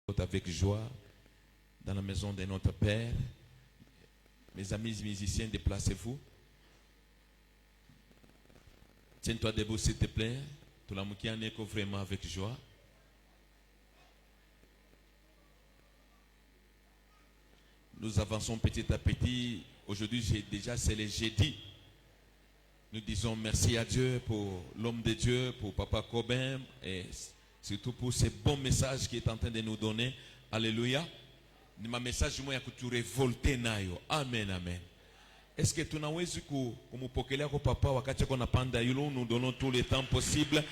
avec joie dans la maison de notre Père. Mes amis musiciens, déplacez-vous. Tiens-toi debout, s'il te plaît. Tout la mouki en écho vraiment avec joie. Nous avançons petit à petit. Aujourd'hui, c'est le jeudi. Nous disons merci à Dieu pour l'homme de Dieu, pour Papa Cobin et surtout pour ce bon message qu'il est en train de nous donner. Alléluia. Ma message moi que tu révolté nayo. Amen, amen. Est-ce que tunawezi kumupokelea kwa papa wakati kuna panda yulo, nous donnons tout le temps possible.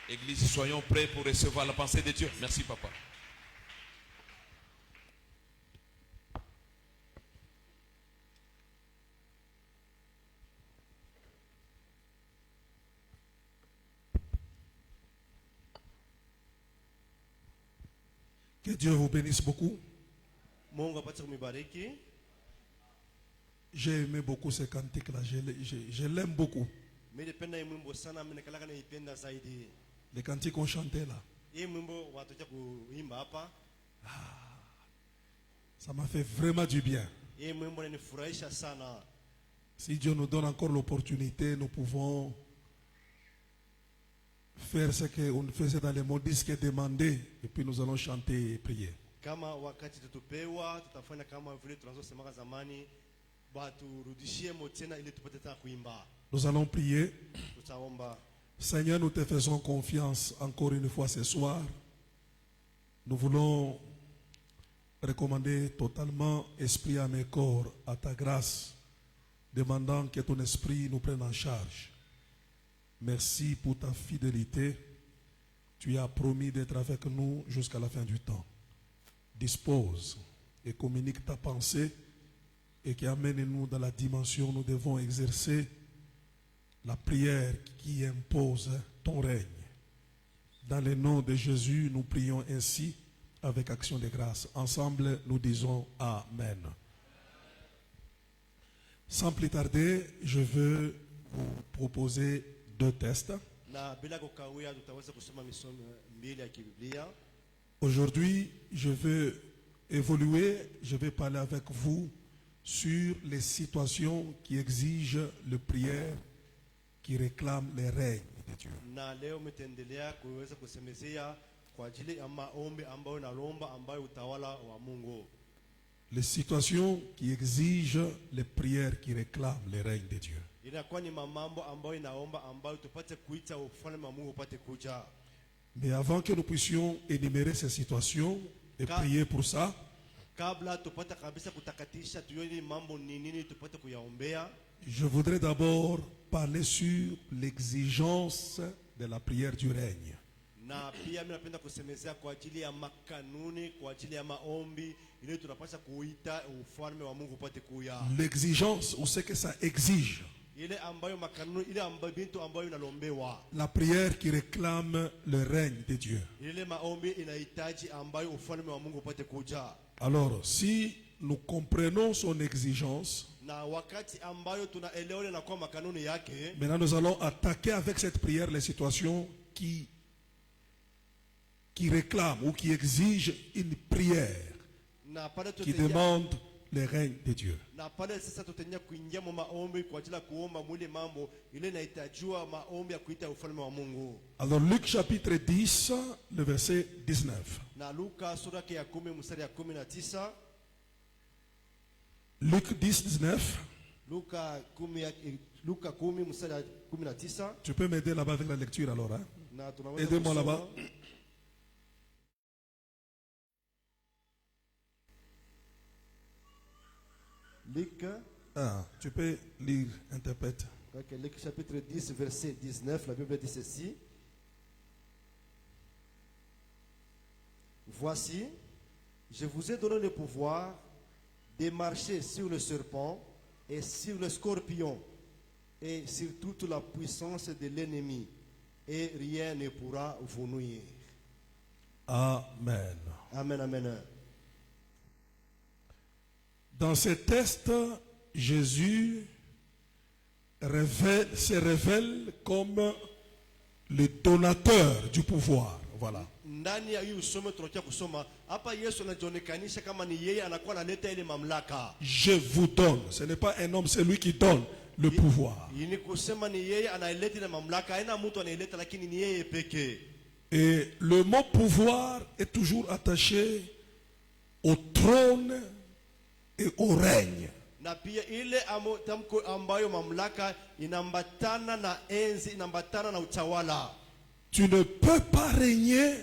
Église, soyons prêts pour recevoir la pensée de Dieu. Merci papa. Que Dieu vous bénisse beaucoup. J'ai aimé beaucoup ce cantique-là. Je l'aime beaucoup. Les cantiques qu'on chantait là. Ça m'a fait vraiment du bien. Si Dieu nous donne encore l'opportunité, nous pouvons faire ce qu'on faisait dans les modistes qui est demandé, et puis nous allons chanter et prier. Nous allons prier. Seigneur, nous te faisons confiance encore une fois ce soir. Nous voulons recommander totalement esprit, âme et corps à ta grâce, demandant que ton esprit nous prenne en charge. Merci pour ta fidélité. Tu as promis d'être avec nous jusqu'à la fin du temps. Dispose et communique ta pensée et qui amène-nous dans la dimension où nous devons exercer la prière qui impose ton règne. Dans le nom de Jésus, nous prions ainsi avec action de grâce. Ensemble, nous disons Amen. Sans plus tarder, je veux vous proposer deux tests. Aujourd'hui, je veux évoluer, je vais parler avec vous sur les situations qui exigent le prière, qui réclament les règnes de Dieu. Les situations qui exigent les prières qui réclament les règnes de Dieu. Mais avant que nous puissions énumérer ces situations et prier pour ça, je voudrais d'abord parler sur l'exigence de la prière du règne. L'exigence, on sait que ça exige. La prière qui réclame le règne de Dieu. Alors, si nous comprenons son exigence, maintenant nous allons attaquer avec cette prière les situations qui réclament ou qui exigent une prière qui demande le règne de Dieu. Alors Luc chapitre 10, le verset 19. Luc 10, 19. Tu peux m'aider là-bas avec la lecture alors, hein? Aidez-moi là-bas. Luc, tu peux lire, interprète. Okay, Luc chapitre 10, verset 19, la Bible dit ceci. Voici, je vous ai donné le pouvoir de marcher sur le serpent et sur le scorpion et sur toute la puissance de l'ennemi, et rien ne pourra vous nuire. Amen. Amen, amen. Dans ce test, Jésus se révèle comme le donateur du pouvoir. Voilà. Ndani ya hii usome tunakia kusoma hapa Yesu anajionekanisha kama ni yeye anakuwa analeta ile mamlaka. Je vous donne. Ce n'est pas un homme, c'est lui qui donne le pouvoir. Ni kusema ni yeye anaileta ile mamlaka, haina mtu anaileta lakini ni yeye pekee. Et le mot pouvoir est toujours attaché au trône et au règne. Na pia ile tamko ambayo mamlaka inambatana na enzi, inambatana na utawala. Tu ne peux pas régner,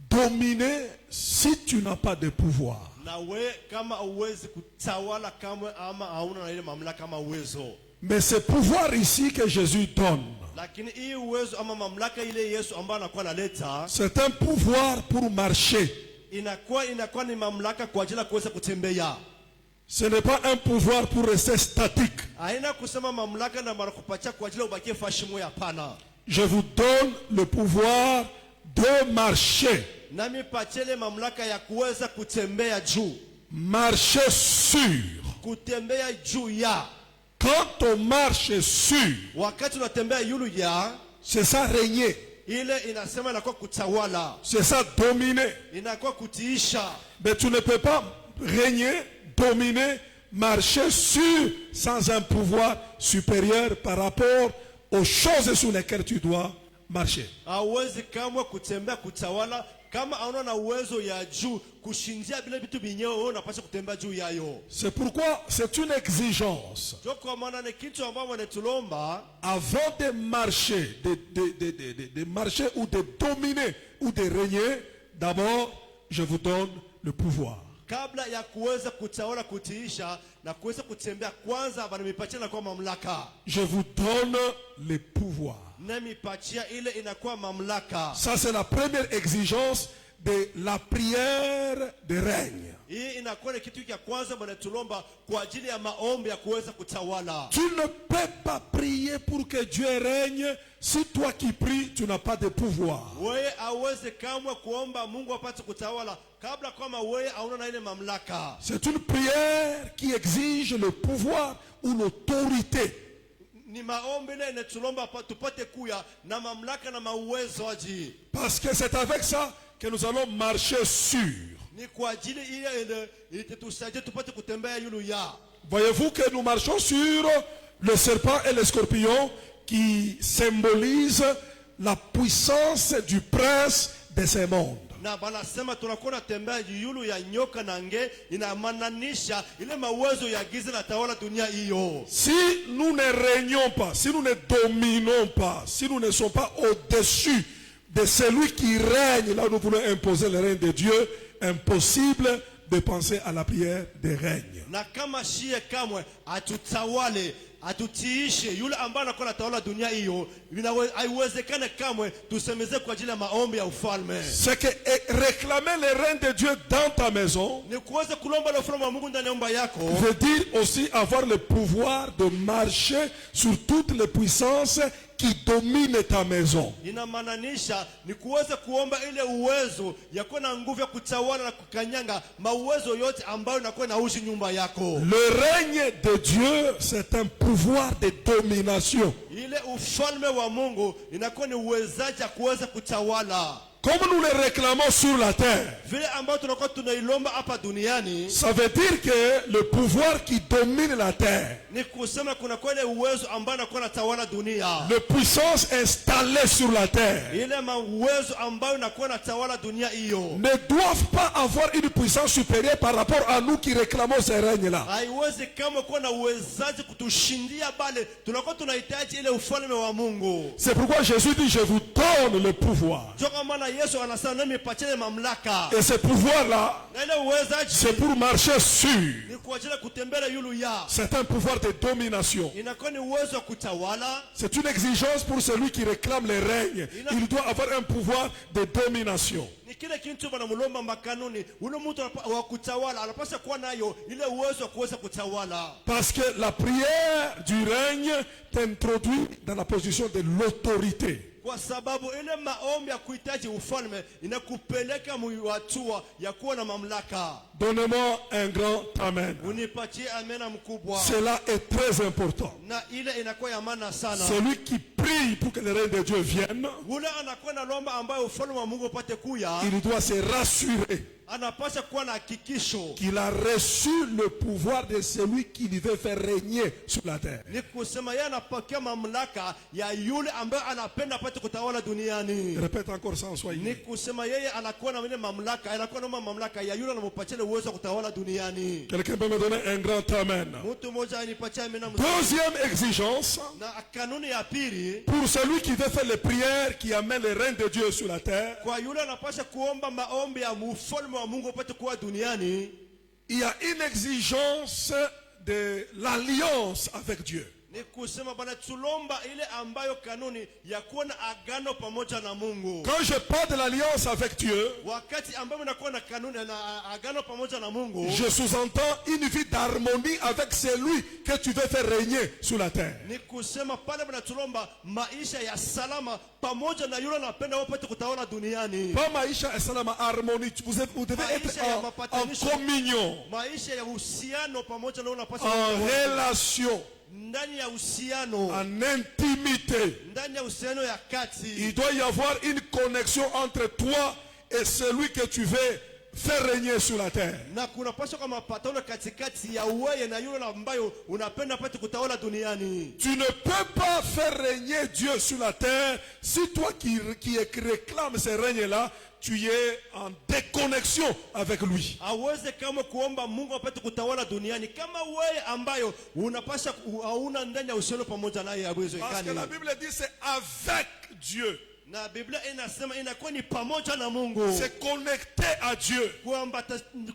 dominer si tu n'as pas de pouvoir. Na we kama uwezi kutawala kama ama hauna na ile mamlaka kama uwezo. Mais ce pouvoir ici que Jésus donne, Lakini hii uwezo ama mamlaka ile Yesu ambayo anakuwa analeta, c'est un pouvoir pour marcher. inakuwa ni mamlaka kwa ajili ya kuweza kutembea. Ce n'est pas un pouvoir pour rester statique. Haina kusema mamlaka na marakupatia kwa ajili ya ubakie fashi moja, hapana. Je vous donne le pouvoir de marcher. Nami pachele mamlaka ya kuweza kutembea juu. Marcher sur. Kutembea juu ya. Quand on marche sur, Wakati unatembea yulu ya, c'est ça régner. ile inasema inakuwa kutawala. C'est ça dominer. Inakuwa kutiisha. Mais tu ne peux pas régner, dominer, marcher sur sans un pouvoir supérieur par rapport aux choses sur lesquelles tu dois marcher. Hauwezi kamwe kutembea kutawala kama hauna na uwezo ya juu kushindia bila vitu vinyewe wewe unapaswa kutembea juu yayo. C'est pourquoi c'est une exigence. Joko maana ni kitu ambacho wanatulomba Avant de marcher, de marcher ou de dominer ou de régner, d'abord, je vous donne le pouvoir. kabla ya kuweza kutawala kutiisha na kuweza kutembea kwanza wanamipatia na kwa mamlaka. Je vous donne le pouvoir. Namipatia ile inakuwa mamlaka. Ça c'est la première exigence de la prière de règne. Hii inakuwa ni kitu cha kwanza wanatulomba kwa ajili ya maombi ya kuweza kutawala. Tu ne peux pas prier pour que Dieu règne si toi qui pries tu n'as pas de pouvoir. Wewe hauwezi kamwe kuomba Mungu apate kutawala kabla kama wewe hauna na ile mamlaka. C'est une prière qui exige le pouvoir ou l'autorité. Ni maombi ile inatulomba tupate kuya na mamlaka na mauwezo aji. Parce que c'est avec ça que nous allons marcher sur. Ni kwa ajili ile itatusaidia tupate kutembea yulu ya. Voyez-vous que nous marchons sur le serpent et le scorpion qui symbolisent la puissance du prince de ce monde. Na banasema tunakuwa natembea yulu ya nyoka na nge inamananisha ile mawezo ya giza na tawala dunia hiyo. Si nous ne régnons pas, si nous ne dominons pas, si nous ne sommes pas au-dessus de celui qui règne, là où nous voulons imposer le règne de Dieu, impossible de penser à la prière de règne. Na kama shie kamwe atutawale atutiishe yule ambaye anakuwa anatawala dunia hiyo, haiwezekane kamwe tusemeze kwa ajili ya maombi ya ufalme. C'est que réclamer le règne de Dieu dans ta maison Ni kuweza kulomba ile ufalme wa Mungu ndani ya nyumba yako. veut dire aussi avoir le pouvoir de marcher sur toutes les puissances qui dominent ta maison. Inamaanisha ni kuweza kuomba ile uwezo ya kuwa na nguvu ya kutawala na kukanyanga mauwezo yote ambayo inakuwa inaushi nyumba yako. Le règne de Dieu, c'est un pouvoir de domination. Ile ufalme wa Mungu inakuwa ni uwezaji kuweza kutawala. Comme nous le réclamons sur la terre, Vile ambayo tunakuwa tunailomba hapa duniani, ça veut dire que le pouvoir qui domine la terre, ni kusema kuna ile uwezo ambao unakuwa unatawala dunia. les puissances installées sur la terre, Ile uwezo ambao unakuwa unatawala dunia hiyo ne doivent pas avoir une puissance supérieure par rapport à nous qui réclamons ce règne-là. haiwezi kama kuwa na uwezaji kutushindia, bali tunakuwa tunahitaji ile ufalme wa Mungu. C'est pourquoi Jésus dit, je vous donne le pouvoir. Joka maana Yesu anasema nami nipatie mamlaka. Et ce pouvoir-là, Na ile uwezaji c'est pour marcher sur. ni kwa ajili ya kutembea yulu ya. C'est un pouvoir de domination. Inakuwa ni uwezo wa kutawala. C'est une exigence pour celui qui réclame le règne. Il doit avoir un pouvoir de domination. Ni kile kitu banamulomba makanuni. Ule mtu wa kutawala anapaswa kuwa nayo ile uwezo wa kuweza kutawala. Parce que la prière du règne t'introduit dans la position de l'autorité. Kwa sababu ile maombi ya kuhitaji ufalme inakupeleka hatua ya kuwa na mamlaka. Donnez-moi un grand amen. Unipatie amena mkubwa. Cela est très important. Na ile inakuwa ya maana sana. Celui qui prie prie pour que le règne de Dieu vienne, ule anakuwa na lomba ambayo ufalme wa Mungu upate kuya, il doit se rassurer anapaswa kuwa na hakikisho qu'il a reçu le pouvoir de celui qui lui veut faire régner sur la terre. ni kusema yeye anapokea mamlaka ya yule ambaye anapenda apate kutawala duniani. Je répète encore sans Ni soigner. kusema yeye anakuwa na ile mamlaka, anakuwa na mamlaka ya yule anampatia uwezo wa kutawala duniani. Quelqu'un peut me donner un grand amen. Mtu mmoja anipatia amina mzuri. Deuxième exigence, Na kanuni ya pili, pour celui qui veut faire les prières qui amènent le règne de Dieu sur la terre, kwa yule anapaswa kuomba maombi ya ufalme wa Mungu upate kuwa duniani, il y a une exigence de l'alliance avec Dieu. ni kusema bana tulomba ile ambayo kanuni ya kuwa na agano pamoja na Mungu. Quand je parle de l'alliance avec Dieu, Wakati ambapo unakuwa na kanuni na agano pamoja na Mungu, je sous-entends une vie d'harmonie avec celui que tu veux faire régner sur la terre. ni kusema pale bana tulomba maisha ya salama pamoja na yule anapenda wapate kutawala duniani. Pas Maïcha et Salama, harmonie. Vous devez être en communion, Maisha ya uhusiano pamoja na unapaswa en relation, ndani ya uhusiano, en intimité. ndani ya uhusiano ya kati. Il doit y avoir une connexion entre toi et celui que tu veux faire régner sur la terre. Na kunapaswa kwa mapatano katikati ya wewe na yule ambayo unapenda apate kutawala duniani. Tu ne peux pas faire régner Dieu sur la terre si toi qui réclames ce règne-là, tu es en déconnexion avec lui. Aweze kama kuomba Mungu apate kutawala duniani kama wewe ambayo unapaswa hauna ndani ya uhusiano pamoja naye Parce que haiwezekani. la Bible dit c'est avec Dieu. Na Biblia inasema inakuwa ni pamoja na Mungu. C'est connecté à Dieu.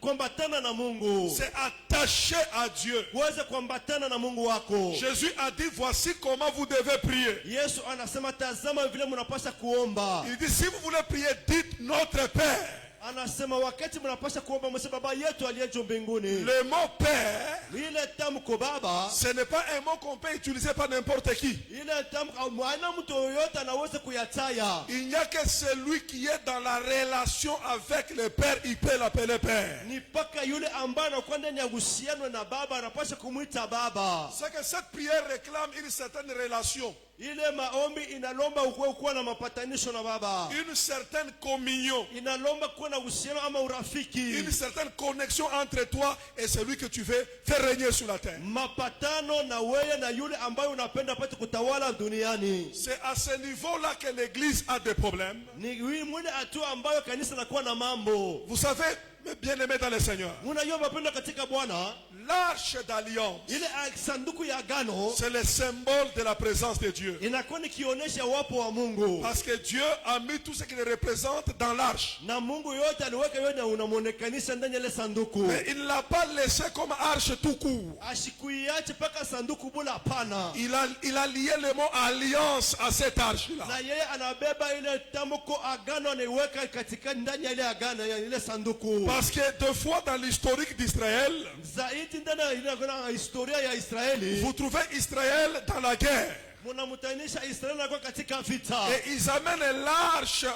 Kuambatana na Mungu. C'est attaché à Dieu. Uweze kuambatana na Mungu wako. Jésus a dit voici comment vous devez prier. Yesu anasema tazama vile mnapaswa kuomba. Il dit si vous voulez prier, dites notre Père. Anasema wakati mnapaswa kuomba mseme baba yetu aliye juu mbinguni. Le mot Père, Ile tamko baba, ce n'est pas un mot qu'on peut utiliser par n'importe qui. ile tamko mwana mtu yoyote anaweza kuyataya. Il n'y a que celui qui est dans la relation avec le Père, il peut l'appeler Père. Ni paka yule ambaye anakuwa ndani ya uhusiano na baba anapaswa kumuita baba. C'est que cette prière réclame une certaine relation, Ile maombi inalomba ukuwa na mapatanisho na baba. une certaine communion, Inalomba kuwa na uhusiano ama urafiki. une certaine connexion entre toi et celui que tu veux faire régner sur la terre. Mapatano na wewe na yule ambaye unapenda apate kutawala duniani. C'est à ce niveau-là que l'Église a des problèmes. Ni mwile hatua ambayo kanisa nakuwa na mambo. Vous savez, mes bien-aimés dans le Seigneur, Unajua mapendo katika Bwana, l'arche d'alliance, ile sanduku ya agano c'est le symbole de la présence de Dieu. inakuwa ni kionyesha wapo wa Mungu. Parce que Dieu a mis tout ce qu'il représente dans l'arche. Na Mungu yote aliweka yote unamuonekanisha ndani ya ile sanduku. Mais il ne l'a pas laissé comme arche tout court. Ashikuiache paka sanduku bula hapana. Il a lié le mot alliance à cette arche-là. Na yeye anabeba ile tamko agano anaiweka katika ndani ya ile agano ya ile sanduku. Parce que deux fois dans l'historique d'Israël, Zaidi ndani ya ile historia ya Israeli, vous trouvez Israël dans la guerre. mnamutanisha Israeli na katika vita. Et ils amènent l'arche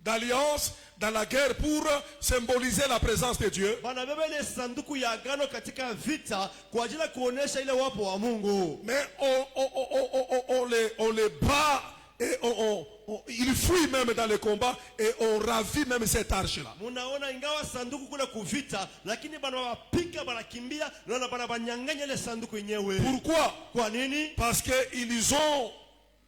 d'alliance dans la guerre pour symboliser la présence de Dieu. Banabeba ile sanduku ya agano katika vita kwa ajili ya kuonesha ile wapo wa Mungu. Mais on les bat et ils fuient même dans les combats et on ravit même cette arche-là. Munaona ingawa sanduku kule kuvita, lakini banawapika banakimbia na banabanyang'anya ile sanduku yenyewe. Pourquoi? Kwa nini? Parce qu'ils ont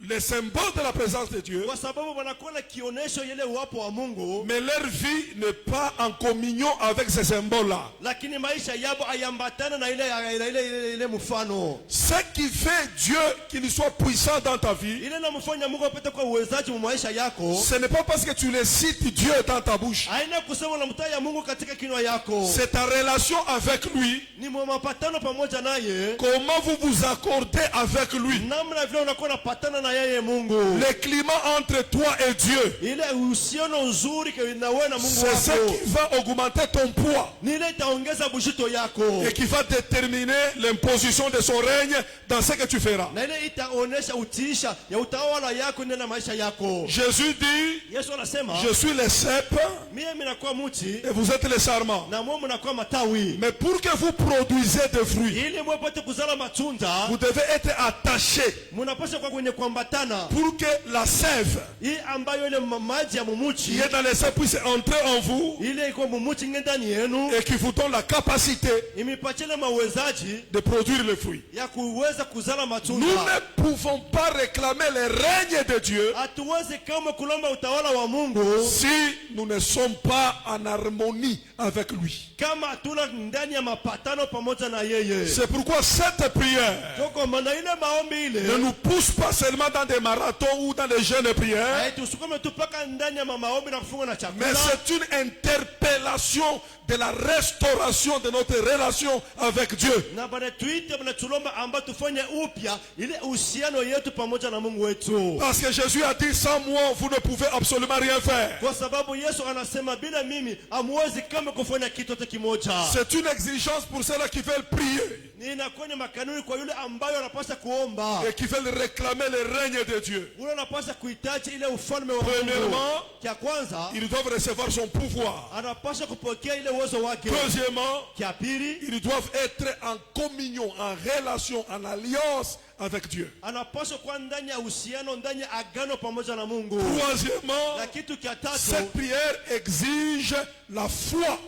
le symbole de la présence de Dieu, Kwa sababu wanakuwa na kionesho ile wapo wa Mungu, mais leur vie n'est pas en communion avec ces symboles-là. lakini maisha yabo ayambatana na ile mfano. Ce qui fait Dieu qu'il soit puissant dans ta vie, Ile na mfanya Mungu apate kwa uwezaji mu maisha yako. ce n'est pas parce que tu le cites Dieu dans ta bouche. Haina kusema unamtaja Mungu katika kinywa yako. C'est ta relation avec lui. Ni mapatano pamoja naye. Comment vous vous accordez avec lui. Namna vile unakuwa unapatana na yeye Mungu. Le climat entre toi et Dieu, Ile uhusiano nzuri na wewe na Mungu c'est ce wako. qui va augmenter ton poids Ni ile itaongeza bushito yako. et qui va déterminer l'imposition de son règne dans ce que tu feras. Na ile itaonesha utiisha ya utawala yako ndani ya maisha yako. Jésus dit, Yesu anasema, je suis le cep mimi nakuwa mti et vous êtes les sarments. na mwe mnakuwa matawi. Mais pour que vous produisez des fruits, Ili mwepate kuzala matunda, vous devez être attachés mnapaswa kwa kwenye kwamba inaambatana pour que la sève hii ambayo ile maji ya qui mumuchi est dans les seins puisse entrer en vous ile iko mumuchi ndani yenu et qui vous donne la capacité imepatia ile mawezaji de produire le fruit. ya kuweza kuzala Nous matunda. ne pouvons pas réclamer le règne de Dieu Hatuwezi kama kulomba utawala wa Mungu si nous ne sommes pas en harmonie avec lui. kama hatuna ndani ya mapatano pamoja na yeye. C'est pourquoi cette prière Toko maana ile maombi ile ne nous pousse pas seulement dans des marathons ou dans des jeûnes et prières, haitusukume tu paka ndani ya maombi na kufunga na mais chakula, c'est une interpellation de la restauration de notre relation avec Dieu. na bana tuite bana tulomba amba tufanye upya ile uhusiano yetu pamoja na Mungu wetu, Parce que Jésus a dit, sans moi, vous ne pouvez absolument rien faire. kwa sababu Yesu anasema bila mimi hamwezi kama kufanya kitu hata kimoja. C'est une exigence pour ceux-là qui veulent prier Nina kwenye makanuni kwa yule ambayo anapaswa kuomba, et qui veulent réclamer le règne de Dieu. yule anapaswa kuhitaji ile ufalme wa Mungu. Premièrement, Kia kwanza ils doivent recevoir son pouvoir. anapaswa kupokea ile uwezo wake. Deuxièmement, Kia pili ils doivent être en communion, en relation, en alliance avec Dieu. anapaswa kuwa ndani ya uhusiano, ndani ya agano pamoja na Mungu. Troisièmement, Na kitu kia tatu, cette prière exige la foi,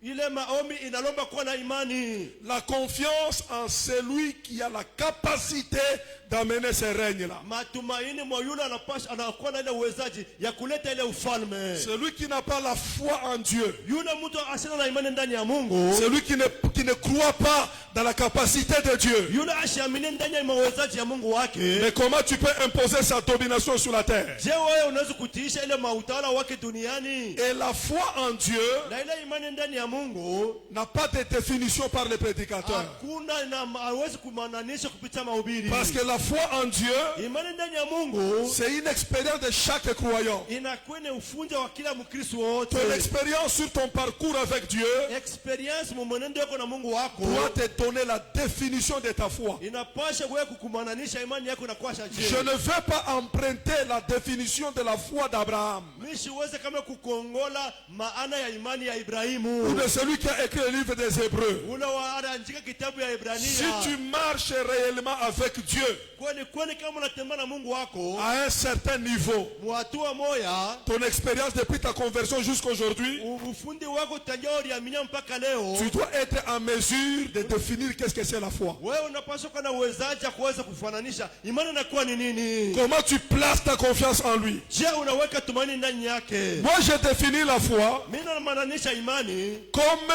ile maombi inalomba kuwa na imani, la confiance en celui qui a la capacité d'amener ce règne-là. matumaini mwa yule anapaswa anakuwa na ile uwezaji ya kuleta ile ufalme. Celui qui n'a pas la foi en Dieu, Yule mtu asina na imani ndani ya Mungu, celui qui ne croit pas dans la capacité de Dieu. yule ashiamini ndani ya mawezaji ya Mungu wake. Mais comment tu peux imposer sa domination sur la terre? Je, wewe unaweza kutiisha ile mautawala wake duniani? Et la foi en Dieu Na ile imani ndani ya Mungu n'a pas de définition par les prédicateurs. hakuna na hawezi kumananisha kupitia mahubiri. Parce que la foi en Dieu, Imani ndani ya Mungu c'est une expérience de chaque croyant. inakuwa ni ufunja wa kila Mkristo wote. Ton expérience sur ton parcours avec Dieu Experience mu mwenendo wako na Mungu wako doit te donner la définition de ta foi. inapasha wewe kukumananisha imani yako na kuasha je. Je ne veux pas emprunter la définition de la foi d'Abraham Mimi siweze kama kukongola maana ya imani ya ou Ibrahimu, de celui qui a écrit le livre des Hébreux. ule anaandika kitabu ya Si Ibrania. tu marches réellement avec Dieu Kwani kama unatembea na Mungu wako à un certain niveau, muhatua moya, ton expérience depuis ta conversion jusqu'à aujourd'hui, ufundi wako tangia uliaminia mpaka leo, tu dois être en mesure de définir qu'est-ce que c'est la foi. wewe unapaswa kuwa na uwezaji wa kuweza kufananisha imani inakuwa ni nini. Comment tu places ta confiance en lui. Je, unaweka tumaini ndani yake? Moi, je définis la foi Mimi namaanisha imani, comme,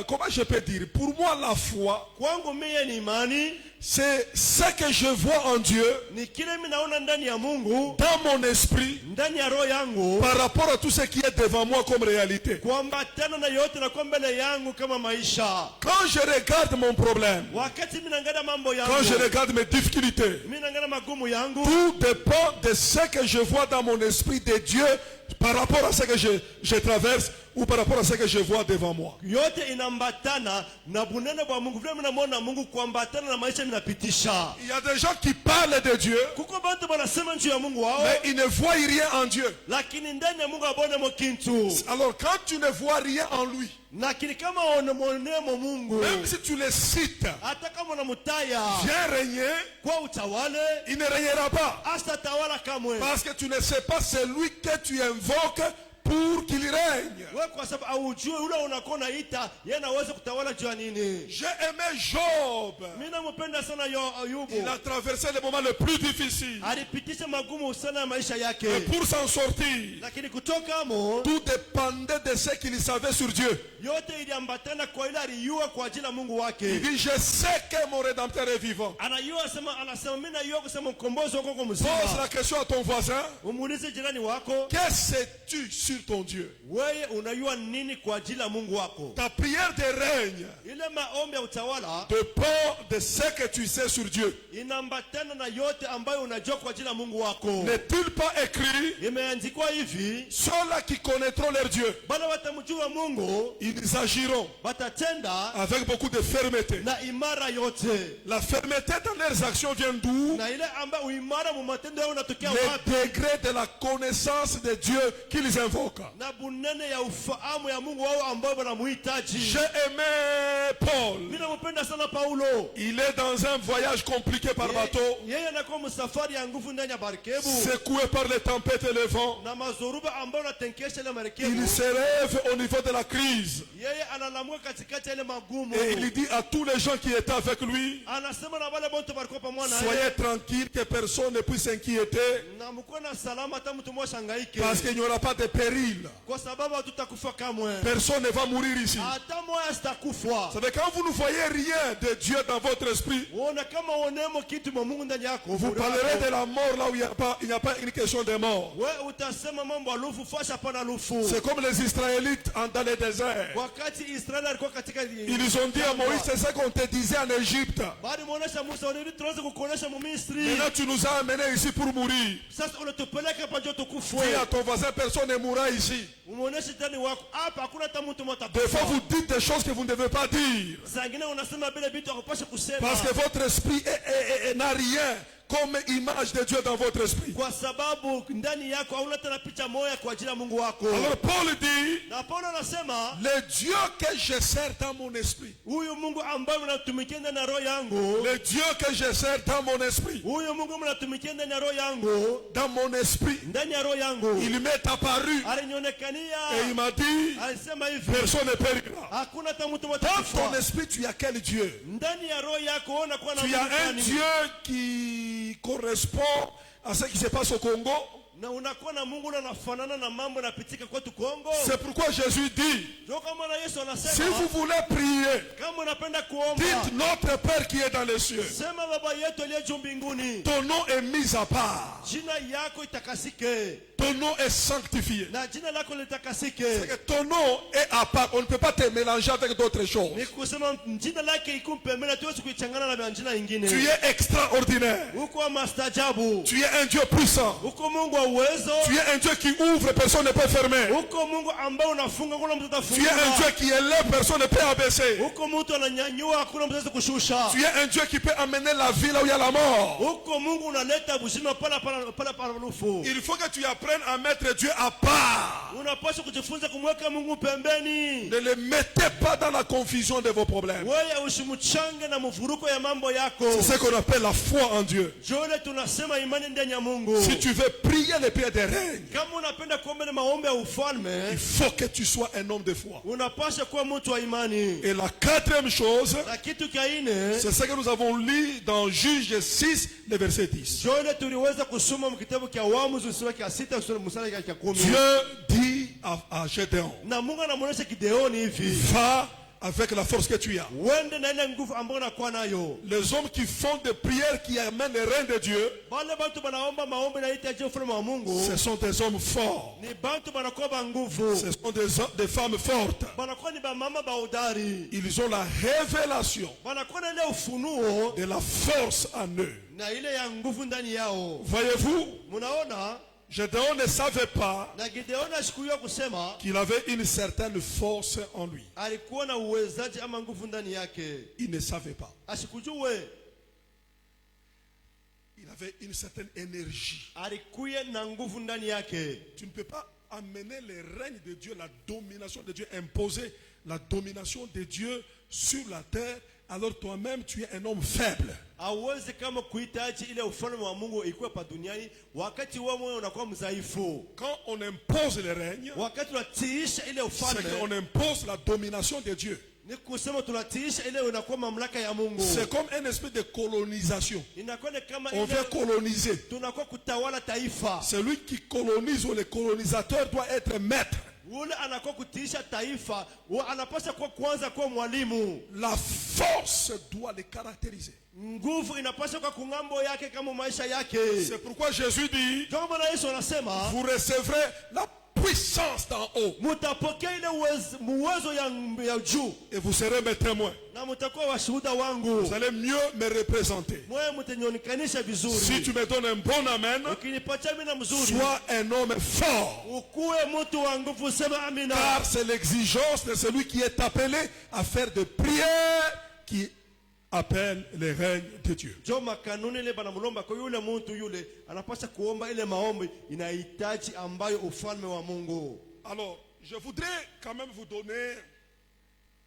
comment je peux dire, pour moi, la foi, kwangu mimi ni imani c'est ce que je vois en Dieu, ni kile mimi naona ndani ya Mungu, dans mon esprit, ndani ya roho yangu, par rapport à tout ce qui est devant moi comme réalité. kuambatana na yote na kwa mbele yangu kama maisha. Quand je regarde mon problème, Wakati mimi naangalia mambo quand je yangu, regarde mes difficultés, mimi naangalia magumu yangu, tout dépend de ce que je vois dans mon esprit de Dieu par rapport à ce que je traverse ou par rapport à ce que je vois devant moi. yote inambatana na bunene bwa Mungu. Vile mimi namuona Mungu kuambatana na maisha ninapitisha. Il y a des gens qui parlent de Dieu, Kuko bantu banasema juu ya Mungu wao, mais ils ne voient rien en Dieu. lakini ndani ya Mungu abone mo kintu. Alors quand tu ne vois rien en lui, Lakini kama unamonemo Mungu, même si tu le cites, hata kama unamtaya viens régner, kwa utawale, il ne régnera pas. hasta tawala kamwe. Parce que tu ne sais pas celui que tu invoques pour qu'il règne. Wewe kwa sababu haujui yule unakuwa unaita yeye anaweza kutawala juu ya nini. J'ai aimé Job. Mimi nampenda sana Ayubu. Il a traversé le moment le plus difficile. Alipitisha magumu sana ya maisha Et yake, pour s'en sortir, lakini kutoka mo tout dépendait de ce qu'il savait sur Dieu. yote iliambatana kwa ile aliyua kwa ajili ya Mungu Il wake. dit, je sais que mon Rédempteur est vivant. Anasema mimi najua kusema mkombozi wako kwa Pose mzima. la question à ton voisin. Umuulize jirani wako, Que sais-tu sur ton Dieu? wewe unajua nini kwa ajili ya Mungu wako? Ta prière de règne Ile maombi ya utawala dépend de ce que tu sais sur Dieu. inaambatana na yote ambayo unajua kwa ajili ya Mungu wako. N'est-il pas écrit, Imeandikwa hivi, ceux-là qui connaîtront leur Dieu, bana watamjua Mungu, ils agiront watatenda avec beaucoup de fermeté. na imara yote. La fermeté dans leurs actions vient d'où? Na ile ambayo uimara mu matendo yao unatokea Le wapi? degré de la connaissance de Dieu qu'ils invoquent. Na na bunene ya ufahamu ya Mungu wao ambao wanamuhitaji. J'ai aimé Paul. Mimi nampenda sana Paulo. Il est dans un voyage compliqué par bateau, Yeye anakuwa msafari ya nguvu ndani ya barikebu secoué par les tempêtes et les vents. na mazoruba ambao natenkesha ile marikebu. Il se lève au niveau de la crise Yeye analamuka katikati ya ile magumu. et il dit à tous les gens qui étaient avec lui, Anasema na wale wote walikuwa pamoja na soyez yeye, tranquilles, que personne ne puisse s'inquiéter, na mko na salama, hata mtu mmoja hangaike, parce qu'il n'y aura pas de péril. kwa sababu hatutakufa kamwe. Personne ne va mourir ici. Hata mmoja sitakufa. Vous savez, quand vous ne voyez rien de Dieu dans votre esprit, Uone kama uonemo kitu mwa Mungu ndani yako. vous parlerez de la mort là où il n'y a pas une question de mort. Wewe utasema mambo ya lufu fasha pana lufu. C'est comme les Israélites dans le désert. Wakati Israeli alikuwa katika Ils ont dit à Moïse, c'est ça qu'on te disait en Égypte. bali muonesha Musa, wewe tuanze kukuonesha mu Misri. Maintenant tu nous as amenés ici pour mourir. Sasa unatupeleka hapa ndio tukufe. Dis à ton voisin, personne ne mourra ici. Umuoneshe tani wako hapa hakuna hata mtu mmoja Des fois atakufa. vous dites des choses que vous ne devez pas dire. Zingine unasema bila vitu hakupasha kusema. Parce que votre esprit n'a rien comme image de Dieu dans votre esprit. Kwa sababu ndani yako hauna tena picha moja kwa ajili ya Mungu wako. Alors Paul dit, Na Paulo anasema le Dieu que je sers dans mon esprit, huyu Mungu ambaye mnatumikia ndani ya roho yangu, le Dieu que je sers dans mon esprit, huyu Mungu mnatumikia ndani ya roho yangu, dans mon esprit, ndani ya roho yangu, il m'est apparu alinionekania, et il m'a dit, alisema hivi, personne ne périra. hakuna hata mtu mmoja Dans ton atakufa. esprit, tu as quel Dieu? Ndani ya roho yako unakuwa na Tu Mungu as un gani? Dieu qui correspond à ce qui se passe au Congo. Na unakuwa na Mungu unafanana na mambo yanapitika kwetu Kongo. C'est pourquoi Jésus dit, Ndio kama na Yesu si anasema, vous voulez prier, kama unapenda kuomba, dites notre Père qui est dans les cieux. sema baba yetu aliye juu mbinguni, Ton nom est mis à part. jina yako itakasike Ton nom est sanctifié. na jina lako litakasike. C'est que ton nom est à part. On ne peut pas te mélanger avec d'autres choses. Ni kusema jina lake iko pembeni, tuwezi kuichangana na jina lingine. Tu es extraordinaire. Uko wa mastajabu, Tu es un Dieu puissant. uko Mungu wa uwezo, Tu es un Dieu qui ouvre, personne ne peut fermer. uko Mungu ambao unafunga kuna mtu Tu es un atafungua, Dieu qui élève, personne ne peut abaisser. uko mtu ananyanyua hakuna mtu anaweza kushusha, Tu es un Dieu qui peut amener la vie là où il y a la mort. uko Mungu unaleta uzima pala lufu. Il faut que tu apprennes à mettre Dieu à part. Unapaswa kujifunza kumweka Mungu pembeni. Ne le mettez pas dans la confusion de vos problèmes. Wewe usimchange na mvuruko ya mambo yako. C'est ce qu'on appelle la foi en Dieu. Jole tunasema imani ndani ya Mungu. Si tu veux prier les prières de règne, Kama unapenda kuomba na maombi ya il ufalme, faut que tu sois un homme de foi. unapaswa kuwa mtu wa imani. Et la quatrième chose, Na kitu kia ine, c'est ce que nous avons lu dans Juge 6, le verset 10. jole tuliweza kusoma mkitabu kia Waamuzi sura ya 6 mstari ya 10. Dieu dit à Gédéon, Na Mungu anamuonesha Gideoni hivi, va avec la force que tu as. uende na ile nguvu ambayo unakuwa nayo. Les hommes qui font des prières qui amènent le règne de Dieu, Wale bantu banaomba maombi na itaje ufalme wa Mungu, ce sont des hommes forts. ni bantu banakuwa ba nguvu. Ce sont des femmes fortes. Banakuwa ni ba mama ba udari. Ils ont la révélation Banakuwa na ile ufunuo de la force en eux. na ile ya nguvu ndani yao. Voyez-vous, Munaona, Gédéon ne savait pas na Gideoni ashikuiwa kusema qu'il avait une certaine force en lui. alikuwa na uwezaji ama nguvu ndani yake. Il ne savait pas. Asikujue Il avait une certaine énergie. alikuwa na nguvu ndani yake. Tu ne peux pas amener le règne de Dieu, la domination de Dieu, imposer la domination de Dieu sur la terre, alors toi-même tu es un homme faible. Hauwezi kama kuhitaji ile ufalme wa Mungu ikuwe pa duniani wakati wewe mwenyewe unakuwa mdhaifu. Quand on impose le règne, Wakati tunatiisha ile c'est qu'on ufalme, impose la domination de Dieu. ni kusema tunatiisha ile unakuwa mamlaka ya Mungu. C'est comme un esprit de colonisation. Inakuwa ni kama On veut ile coloniser. tunakuwa kutawala taifa. Celui qui colonise ou le colonisateur doit être maître. Ule anakuwa kutiisha taifa, anapaswa kuwa kwanza kuwa mwalimu. La force doit le caractériser. Nguvu inapaswa kwa kungambo yake kama maisha yake. C'est pourquoi Jésus dit, Ndio maana Yesu anasema vous recevrez la puissance d'en haut mutapokea ile uwezo ya juu et vous serez mes témoins. na mutakuwa washuhuda wangu. Vous allez mieux me représenter. Mwewe mtanionekanisha Si vizuri. tu me donnes un bon amen, Ukinipatia mina mzuri, sois un homme fort. ukuwe mtu wa nguvu, sema amina. Car c'est l'exigence de celui qui est appelé à faire des prières qui appelle le règne de Dieu. Jo makanuni ile banamulomba kwa yule mtu yule anapaswa kuomba ile maombi inahitaji ambayo ufalme wa Mungu. Alors, je voudrais quand même vous donner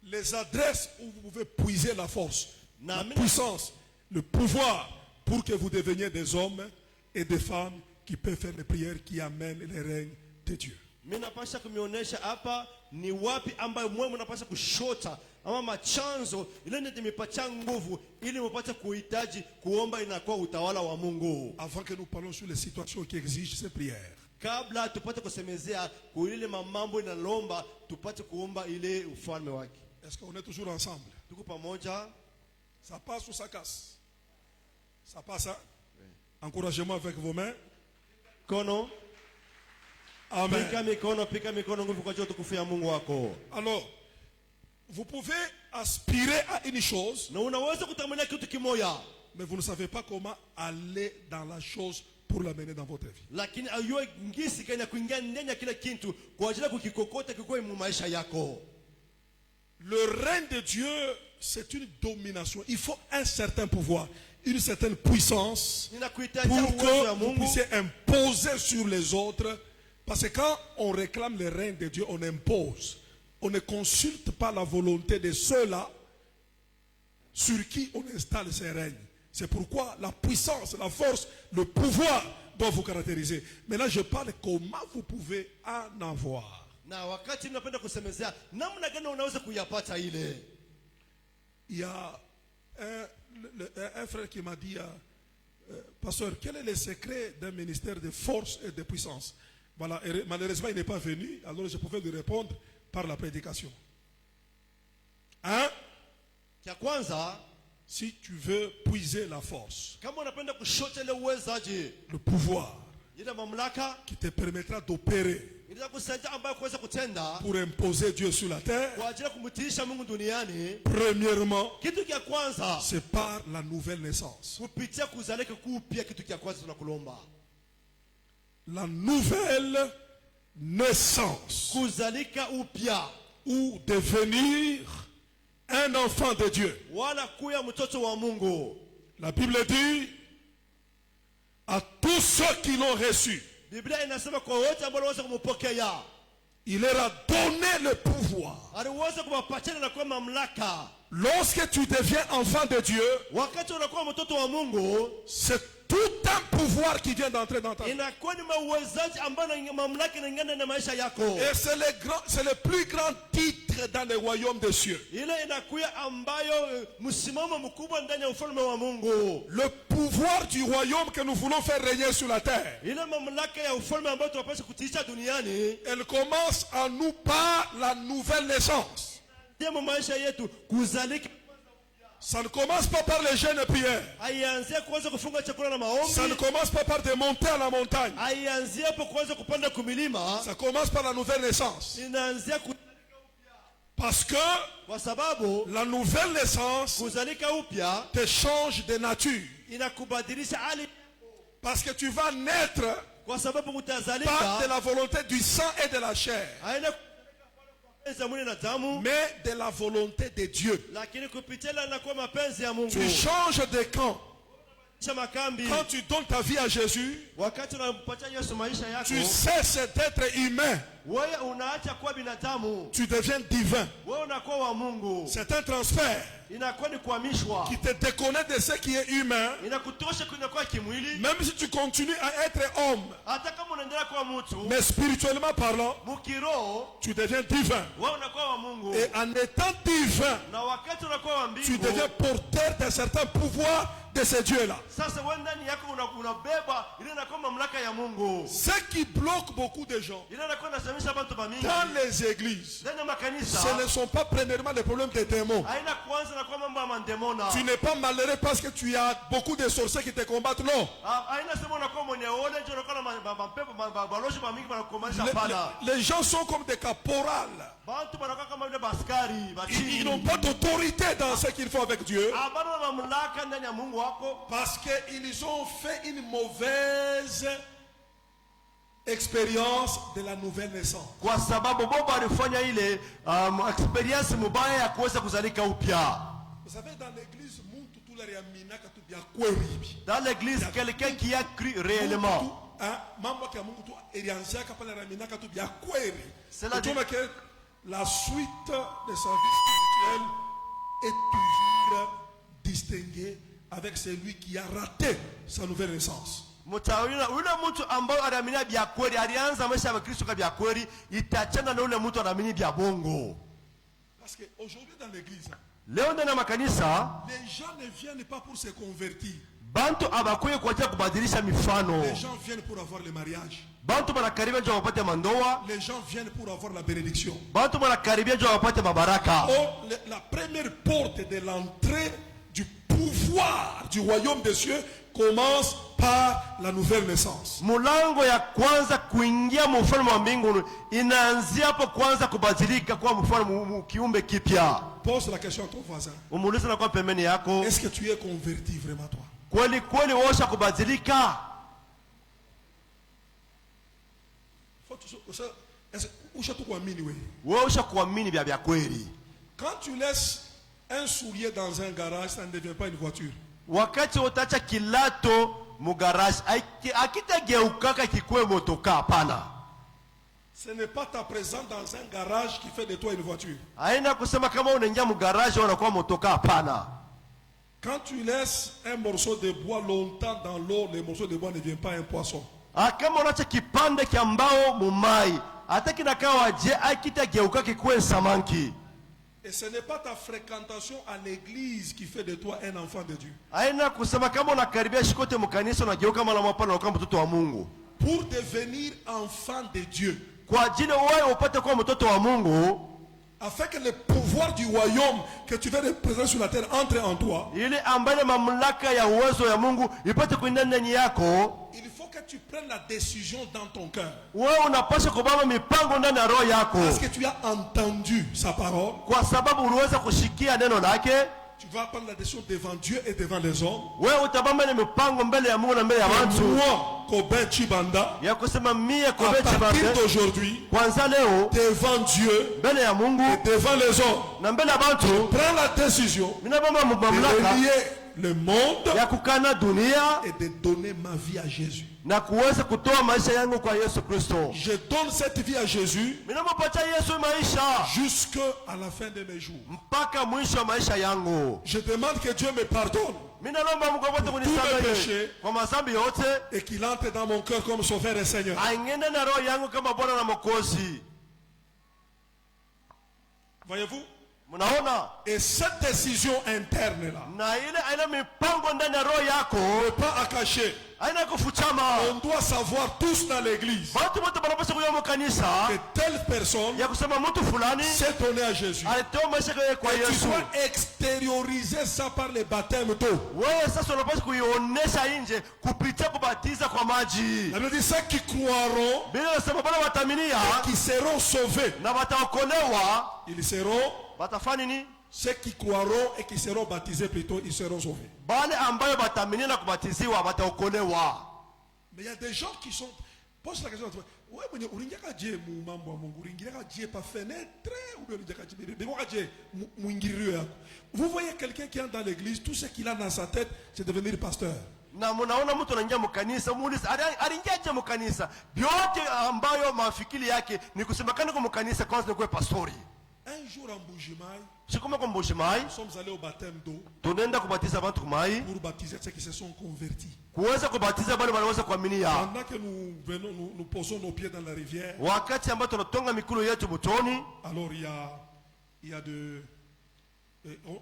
les adresses où vous pouvez puiser la force, la puissance, le pouvoir pour que vous deveniez des hommes et des femmes qui peuvent faire les prières qui amènent les règnes de Dieu. Mimi napasha kumionyesha hapa ni wapi ambayo mwe mnapasha kushota ama machanzo ile ndio mipacha nguvu ili mpate kuhitaji kuomba inakuwa utawala wa Mungu. Avant que nous parlons sur les situations qui exigent ces prières. Kabla tupate kusemezea kuile mambo inalomba tupate kuomba ile ufalme wake. Est-ce qu'on est toujours ensemble? Tuko pamoja? Ça passe ou ça casse? Ça passe, hein? Oui. Encouragez-moi avec vos mains. Kono. Amen. Pika mikono nguvu kwa joto kufia Mungu wako. Alors, vous pouvez aspirer à une chose, na unaweza kutamania kitu kimoja, mais vous ne savez pas comment aller dans la chose pour l'amener dans votre vie. Lakini ayua ngisi kanya kuingia ndani ya kila kitu kwa ajili ya kukikokota kikoe mu maisha yako. Le règne de Dieu, c'est une domination. Il faut un certain pouvoir, une certaine puissance pour que vous puissiez imposer sur les autres. Parce que quand on réclame le règne de Dieu, on impose. On ne consulte pas la volonté de ceux-là sur qui on installe ces règnes. C'est pourquoi la puissance, la force, le pouvoir doivent vous caractériser. Mais là, je parle comment vous pouvez en avoir. Il y a un frère qui m'a dit, pasteur, quel est le secret d'un ministère de force et de puissance? Voilà, malheureusement, il n'est pas venu, alors je pouvais lui répondre par la prédication. Hein? Si tu veux puiser la force, le pouvoir qui te permettra d'opérer pour imposer Dieu sur la terre, premièrement, c'est par la nouvelle naissance. La nouvelle naissance ou devenir un enfant de Dieu. La Bible dit à tous ceux qui l'ont reçu, il leur a donné le pouvoir. Lorsque tu deviens enfant de Dieu, c'est tout un pouvoir qui vient d'entrer dans ta vie. Et c'est le plus grand titre dans le royaume des cieux. Le pouvoir du royaume que nous voulons faire régner sur la terre. Elle commence en nous par la nouvelle naissance. Ça ne commence pas par les jeûnes et prières. Ça ne commence pas par de monter à la montagne. Ça commence par la nouvelle naissance. Parce que la nouvelle naissance te change de nature. Parce que tu vas naître par de la volonté du sang et de la chair, mais de la volonté de Dieu. Tu changes de camp. Quand tu donnes ta vie à Jésus, tu cesses d'être humain. Tu deviens divin. C'est un transfert qui te déconnecte de ce qui est humain. Même si tu continues à être homme, mais spirituellement parlant, tu deviens divin. Et en étant divin, tu deviens porteur d'un certain pouvoir de ce Dieu-là. Ce qui bloque beaucoup de gens dans les églises, ce ne sont pas premièrement des problèmes de démons. Tu n'es pas malheureux parce que tu as beaucoup de sorciers qui te combattent, non. Les gens sont comme des caporales. Ils n'ont pas d'autorité dans ce qu'ils font avec Dieu. Parce qu'ils ont fait une mauvaise expérience de la nouvelle naissance. Vous savez, dans l'église, dans l'église, quelqu'un qui a cru réellement, mambo ya Mungu tu ilianzia pale na minaka tu bya kweli. Cela dit- Que la suite de sa vie spirituelle est toujours distinguée avec celui qui a raté sa nouvelle naissance. Ule mtu ambaye anaamini bya kweli alianza maisha ya Kristo kwa bya kweli itachana na ule mtu anaamini bya bongo. Parce qu'aujourd'hui dans l'église, Leo ndani ya makanisa les gens ne viennent pas pour se convertir. bantu abakuye kwa ajili ya kubadilisha mifano. Les gens viennent pour avoir le mariage. Bantu banakaribia ndio wapate mandoa. Les gens viennent pour avoir la bénédiction. Bantu banakaribia ndio wapate mabaraka. Or, la première porte de l'entrée du pouvoir du royaume des cieux commence par la nouvelle naissance. Mulango ya kwanza kuingia mfalme wa mbinguni inaanzia hapo kwanza kubadilika kwa mfalme kiumbe kipya. Pose la question à ton voisin. Umuulize na kwa pembeni yako, Est-ce que tu es converti vraiment toi? kweli kweli washa kubadilika? Wewe usha kuamini bya kweli? Quand tu laisses un soulier dans un garage, ça ne devient pas une voiture. Wakati utacha kilato mu garage akitageukaka kikuwe motoka, hapana. Ce n'est pas ta présence dans un garage qui fait de toi une voiture. Haina kusema kama unaingia mu garage unakuwa motoka, hapana. Quand tu laisses un morceau de bois longtemps dans l'eau, le morceau de bois ne devient pas un poisson. Kama unacha kipande kia mbao mumai, hata kinakawa je akitageuka kikuwe samaki. Et ce n'est pas ta fréquentation à l'église qui fait de toi un enfant de Dieu. Haina kusema kama unakaribia shikote mkanisa unageuka mara mapana unakuwa mtoto wa Mungu. Pour devenir enfant de Dieu, Kwa ajili wewe upate kuwa mtoto wa Mungu, afin que le pouvoir du royaume que tu veux représenter sur la terre entre en toi, ili ambaye mamlaka ya uwezo ya Mungu ipate kuingia ndani yako, il faut que tu prennes la décision dans ton cœur. wewe unapaswa kubeba mipango ndani ya roho yako. Parce que tu as entendu sa parole, Kwa sababu uliweza kushikia neno lake, tu vas prendre la décision devant Dieu et devant les hommes. wewe utabamba ile mipango mbele ya Mungu na mbele ya watu. Moi, Kobin Chibanda, Ya kusema mie à kobechi partir bande, d'aujourd'hui, kwanza leo devant Dieu mbele ya Mungu et devant les hommes, na mbele ya watu, prends la décision mina bamba de mamlaka relier le monde ya kukana dunia et de donner ma vie à Jésus. na kuweza kutoa maisha yangu kwa Yesu Kristo. Je donne cette vie à Jésus Mina mpatia Yesu maisha jusqu'à la fin de mes jours. mpaka mwisho wa maisha yangu. Je demande que Dieu me pardonne Mina naomba Mungu apate Tous mes péchés. kunisamehe kwa madhambi yote, et qu'il entre dans mon cœur comme sauveur et Seigneur. aingene na roho yangu kama Bwana na Mwokozi. Voyez-vous? Mnaona? Et cette décision interne là, Na ile aina mipango ndani ya roho yako pas à cacher. aina kufuchama. On doit savoir tous dans l'église Watu wote wanapaswa kuja mkanisa que telle personne ya kusema mtu fulani s'est donnée à Jésus. alitoa maisha yake kwa Et tu Yesu. dois extérioriser ça par le baptême d'eau. Wewe sasa unapaswa kuionyesha nje kupitia kubatiza kwa maji. La Bible dit ceux qui croiront, Biblia inasema bwana wataminia qui seront sauvés. na wataokolewa. Ils seront, Watafanya nini? ceux qui croiront et qui seront baptisés plutôt, ils seront sauvés. Bale ambayo wataminia na kubatiziwa wataokolewa. Mais il y a des gens qui sont. Pose la question à toi. Ouais, mais uringiaka je mu mambo ya Mungu, uringiaka je par fenêtre ou bien uringiaka je bebeka je muingirio yako. Vous voyez quelqu'un qui entre dans l'église, tout ce qu'il a dans sa tête, c'est devenir pasteur. Na munaona mtu anaingia mkanisa, muulize aliingiaje mkanisa? Vyote ambayo mafikiri yake ni kusemekana kwa mkanisa kwanza ni kuwa pastori. Un jour en Bujimai, Siku moja Mbushimai nous sommes allés au baptême d'eau tunaenda kubatiza watu kumai, pour baptiser ceux qui se sont convertis. kuweza kubatiza bali wanaweza kuaminia. Pendant que nous venons, nous posons nos pieds dans la rivière, Wakati ambao tunatonga mikono yetu mtoni, alors il y a de.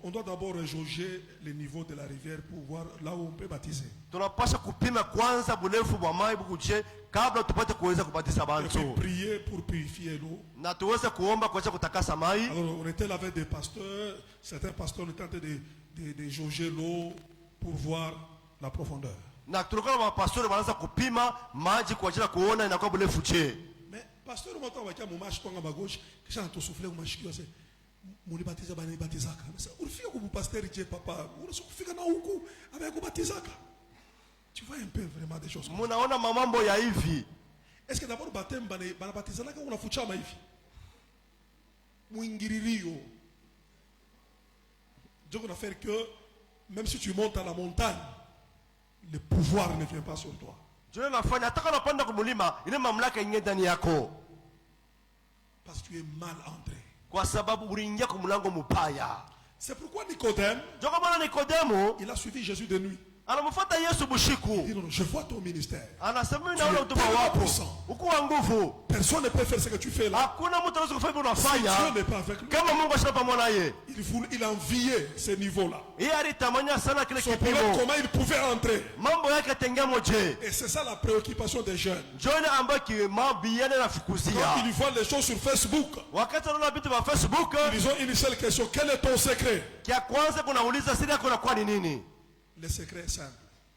On doit d'abord jauger le niveau de la rivière pour voir là où on peut baptiser. tunapasha kupima kwanza burefu bwa mai bukuje kabla tupate kuweza kubatiza Et puis bantu, prier pour purifier l'eau. na tuweze kuomba kuweza kutakasa mai. Alors on était là avec des pasteurs, certains pasteurs étaient en train de jauger l'eau pour voir la profondeur. Na tulikuwa na mapastori wanaanza kupima maji kwa ajili ya kuona inakuwa burefu je. Mais pasteur mmoja wakia mumashi tonga magauche kisha anatosufle kumashikio sasa munibatiza bana ibatizaka. Sasa ulifika kwa pasteur je papa, unaweza kufika na huku avec kubatizaka. Tu vois un peu vraiment des choses. Munaona mamambo ya hivi. Est-ce que d'abord baptême bana batizana kama unafuchama hivi? Muingiririo. Donc on a fait que même si tu montes à la montagne, le pouvoir ne vient pas sur toi. Ndio inafanya hata kama unapanda kumlima, ile mamlaka ingie ndani yako. Parce que tu es mal entré. Kwa sababu uliingia kwa mlango mbaya. C'est pourquoi Nicodème, Ndio kama Nikodemo il a suivi Jésus de nuit. anamfuata Yesu Il bushiku. dit non, non, je vois ton ministère. Anasema naona huduma wako. Uko wa nguvu. Personne ne peut faire ce que tu fais là. Hakuna mtu anaweza kufanya Si unafanya. Dieu n'est pas avec lui, Kama Mungu ashapa pamoja naye. il enviait ce niveau-là. Yeye alitamania sana kile Son problème, kipimo. comment il pouvait entrer. Mambo yake tengea moje. Et c'est ça la préoccupation des jeunes. John ambaye kimabiana Quand nafukuzia. ils voient les choses sur Facebook, Wakati anaona vitu vya Facebook, ils ont une seule question. Quel est ton secret? kia kwanza kunauliza siri yako inakuwa ni nini? Le secret est simple.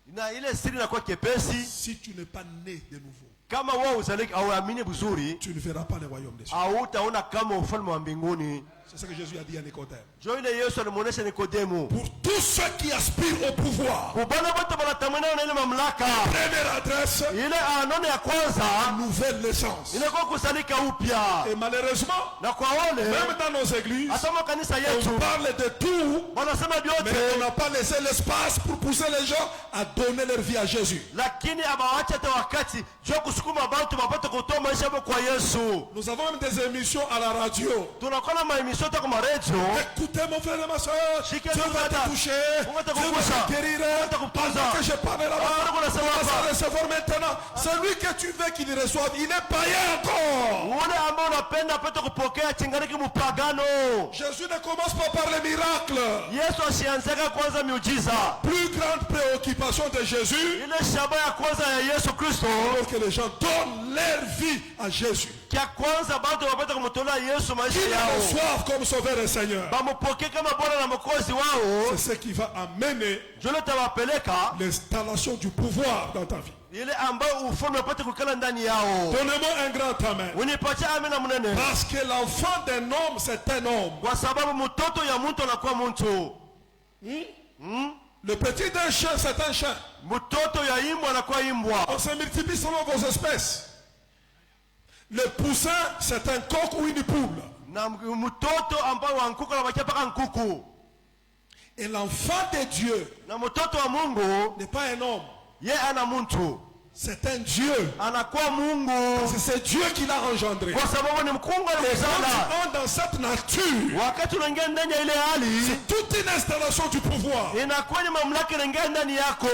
Na ile siri inakuwa kepesi. Si tu n'es pas né de nouveau, Kama wewe uzaliki au amini vizuri, tu ne verras pas le royaume des cieux. hautaona kama ufalme wa mbinguni. C'est ce que Jésus a dit à Nicodème. Ndio ile Yesu alimuonesha Nikodemo. Pour tous ceux qui aspirent au pouvoir, Kubana wote wanatamani na ile mamlaka. première adresse, Ile anone ya kwanza nouvelle naissance. inakuwa kusalika upya. Et malheureusement, Na kwa wale même dans nos églises, hata makanisa yetu on parle de tout, wanasema mais vyote, on n'a pas laissé l'espace pour pousser les gens à donner leur vie à Jésus. lakini abawacha hata wakati jua kusukuma watu wapate kutoa maisha yao kwa Yesu. Nous avons même des émissions à la radio. Tunakuwa na maemisho hata kwa radio. Écoutez mon frère et ma soeur, Shike Dieu va dada. te toucher, Mungu Dieu va atakugusa. te guérir. Mungu atakupoza. Pendant que je parle là-bas, Mungu anasema tu vas hapa. recevoir maintenant. Celui que tu veux qu'il reçoive, il est païen encore. Ule ambao unapenda apate kupokea chingariki mupagano. Jésus ne commence pas par les miracles. Yesu asianzeka kwanza miujiza. Plus grande préoccupation de Jésus, Ile shaba ya kwanza ya Yesu Kristo, alors que les gens donnent leur vie à Jésus. kia kwanza bado wapate kumtolea Yesu maisha Qu'ils le yao. reçoivent comme sauveur et Seigneur. Bamupokee kama Bwana na Mwokozi wao. C'est ce qui va amener Jole tawapeleka l'installation du pouvoir dans ta vie. ile ambayo ufalme upate kukala ndani yao. Donnez-moi un grand amen. Unipatie amina mnene. Parce que l'enfant d'un homme, c'est un homme. Kwa sababu mtoto ya mtu anakuwa mtu. Le petit d'un chien, c'est un chien. Mtoto ya imbwa anakuwa imbwa. On se multiplie selon vos espèces. Le poussin, c'est un coq ou une poule. Na mtoto ambao wa nkuku anabakia paka nkuku. Et l'enfant de Dieu Na mtoto wa Mungu n'est pas un homme. ye ana mtu. C'est un Dieu. Anakuwa Mungu. C'est Dieu qui l'a engendré. Kwa sababu ni mkungu Et quand alimzala. tu entres dans cette nature, Wakati unaingia ndani ya ile hali, c'est toute une installation du pouvoir. inakuwa ni mamlaka inaingia ndani yako.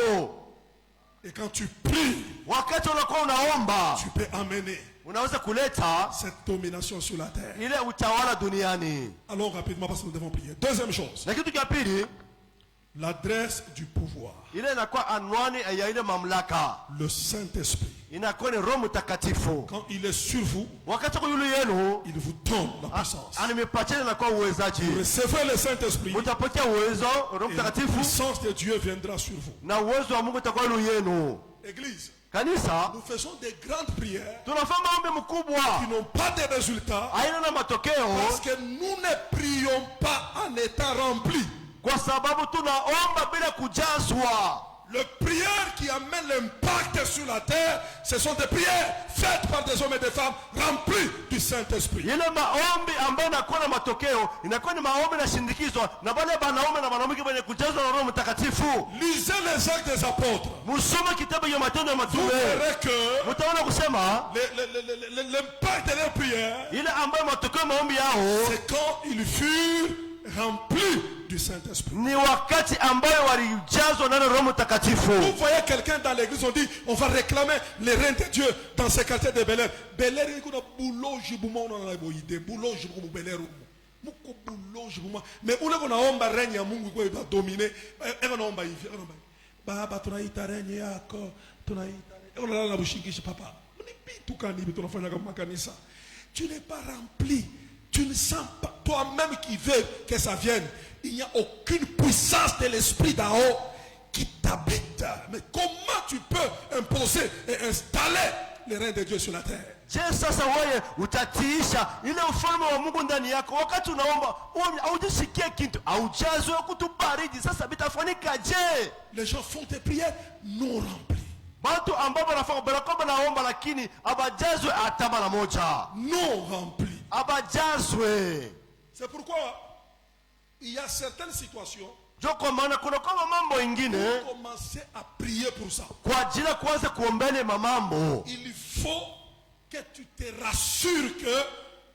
Et quand tu pries, Wakati unakuwa unaomba, tu peux amener unaweza kuleta cette domination sur la terre. ile utawala duniani. Allons rapidement parce que nous devons prier. Deuxième chose, Na kitu cha pili, l'adresse du pouvoir. ile inakuwa anwani ya ile mamlaka. Le Saint-Esprit. Inakuwa ni Roho Mtakatifu. Quand il est sur vous, Wakati kwa yule yenu, il vous donne la puissance. animepatia inakuwa uwezaji. Recevez le Saint-Esprit. Utapokea uwezo, Roho Et la Mtakatifu, puissance de Dieu viendra sur vous. na uwezo wa Mungu utakuwa yule yenu. Église, Kanisa, nous faisons des grandes prières tunafanya maombi mkubwa. qui n'ont pas de résultats Haina na matokeo. parce que nous ne prions pas en étant remplis. Kwa sababu tunaomba bila kujazwa. Les prières qui amènent l'impact sur la terre, ce sont des prières faites par des hommes et des femmes remplis du Saint-Esprit. Ile maombi ambayo inakuwa na matokeo inakuwa ni maombi yanashindikizwa na wale wanaume na wanawake wenye kujazwa na Roho Mtakatifu. Lisez les actes des apôtres. Musome kitabu ya Matendo ya Vous Mitume. verrez que Mtaona kusema l'impact de leurs prières, ile ambayo matokeo ya maombi yao c'est quand ils furent remplis du Saint-Esprit. ni wakati ambayo walijazwa na Roho Mtakatifu. Vous voyez quelqu'un dans l'église, on dit, on va réclamer les reins de Dieu dans ce quartier de Bel Air. Bel Air, il y a boulot, on a idée, boulot, Bel Air. Mais où est-ce qu'on a omba règne ya Mungu kwa iba dominer? On a omba hivi, on a omba. Baba tunaita règne yako, tunaita. On a la bushikisha papa. Tu n'es pas rempli. Tu ne sens pas toi-même qui veux que ça vienne. Il n'y a aucune puissance de l'esprit d'en haut qui t'habite. Mais comment tu peux imposer et installer les reins de Dieu sur la terre? Je, sasa wewe utatiisha ile ufalme wa Mungu ndani yako. Wakati unaomba haujisikie kitu, haujazwe kutubaridi. Sasa bitafanyika je? Les gens font des prières non remplies. Watu ambao wanafanya baraka naomba lakini abajazwe hata mara moja. Non remplies. Abajazwe. C'est pourquoi il y a certaines situations Joko maana kuna kama mambo ingine commencez à prier pour ça. kwa ajili ya kuanza kuombele mamambo. Il faut que tu te rassures que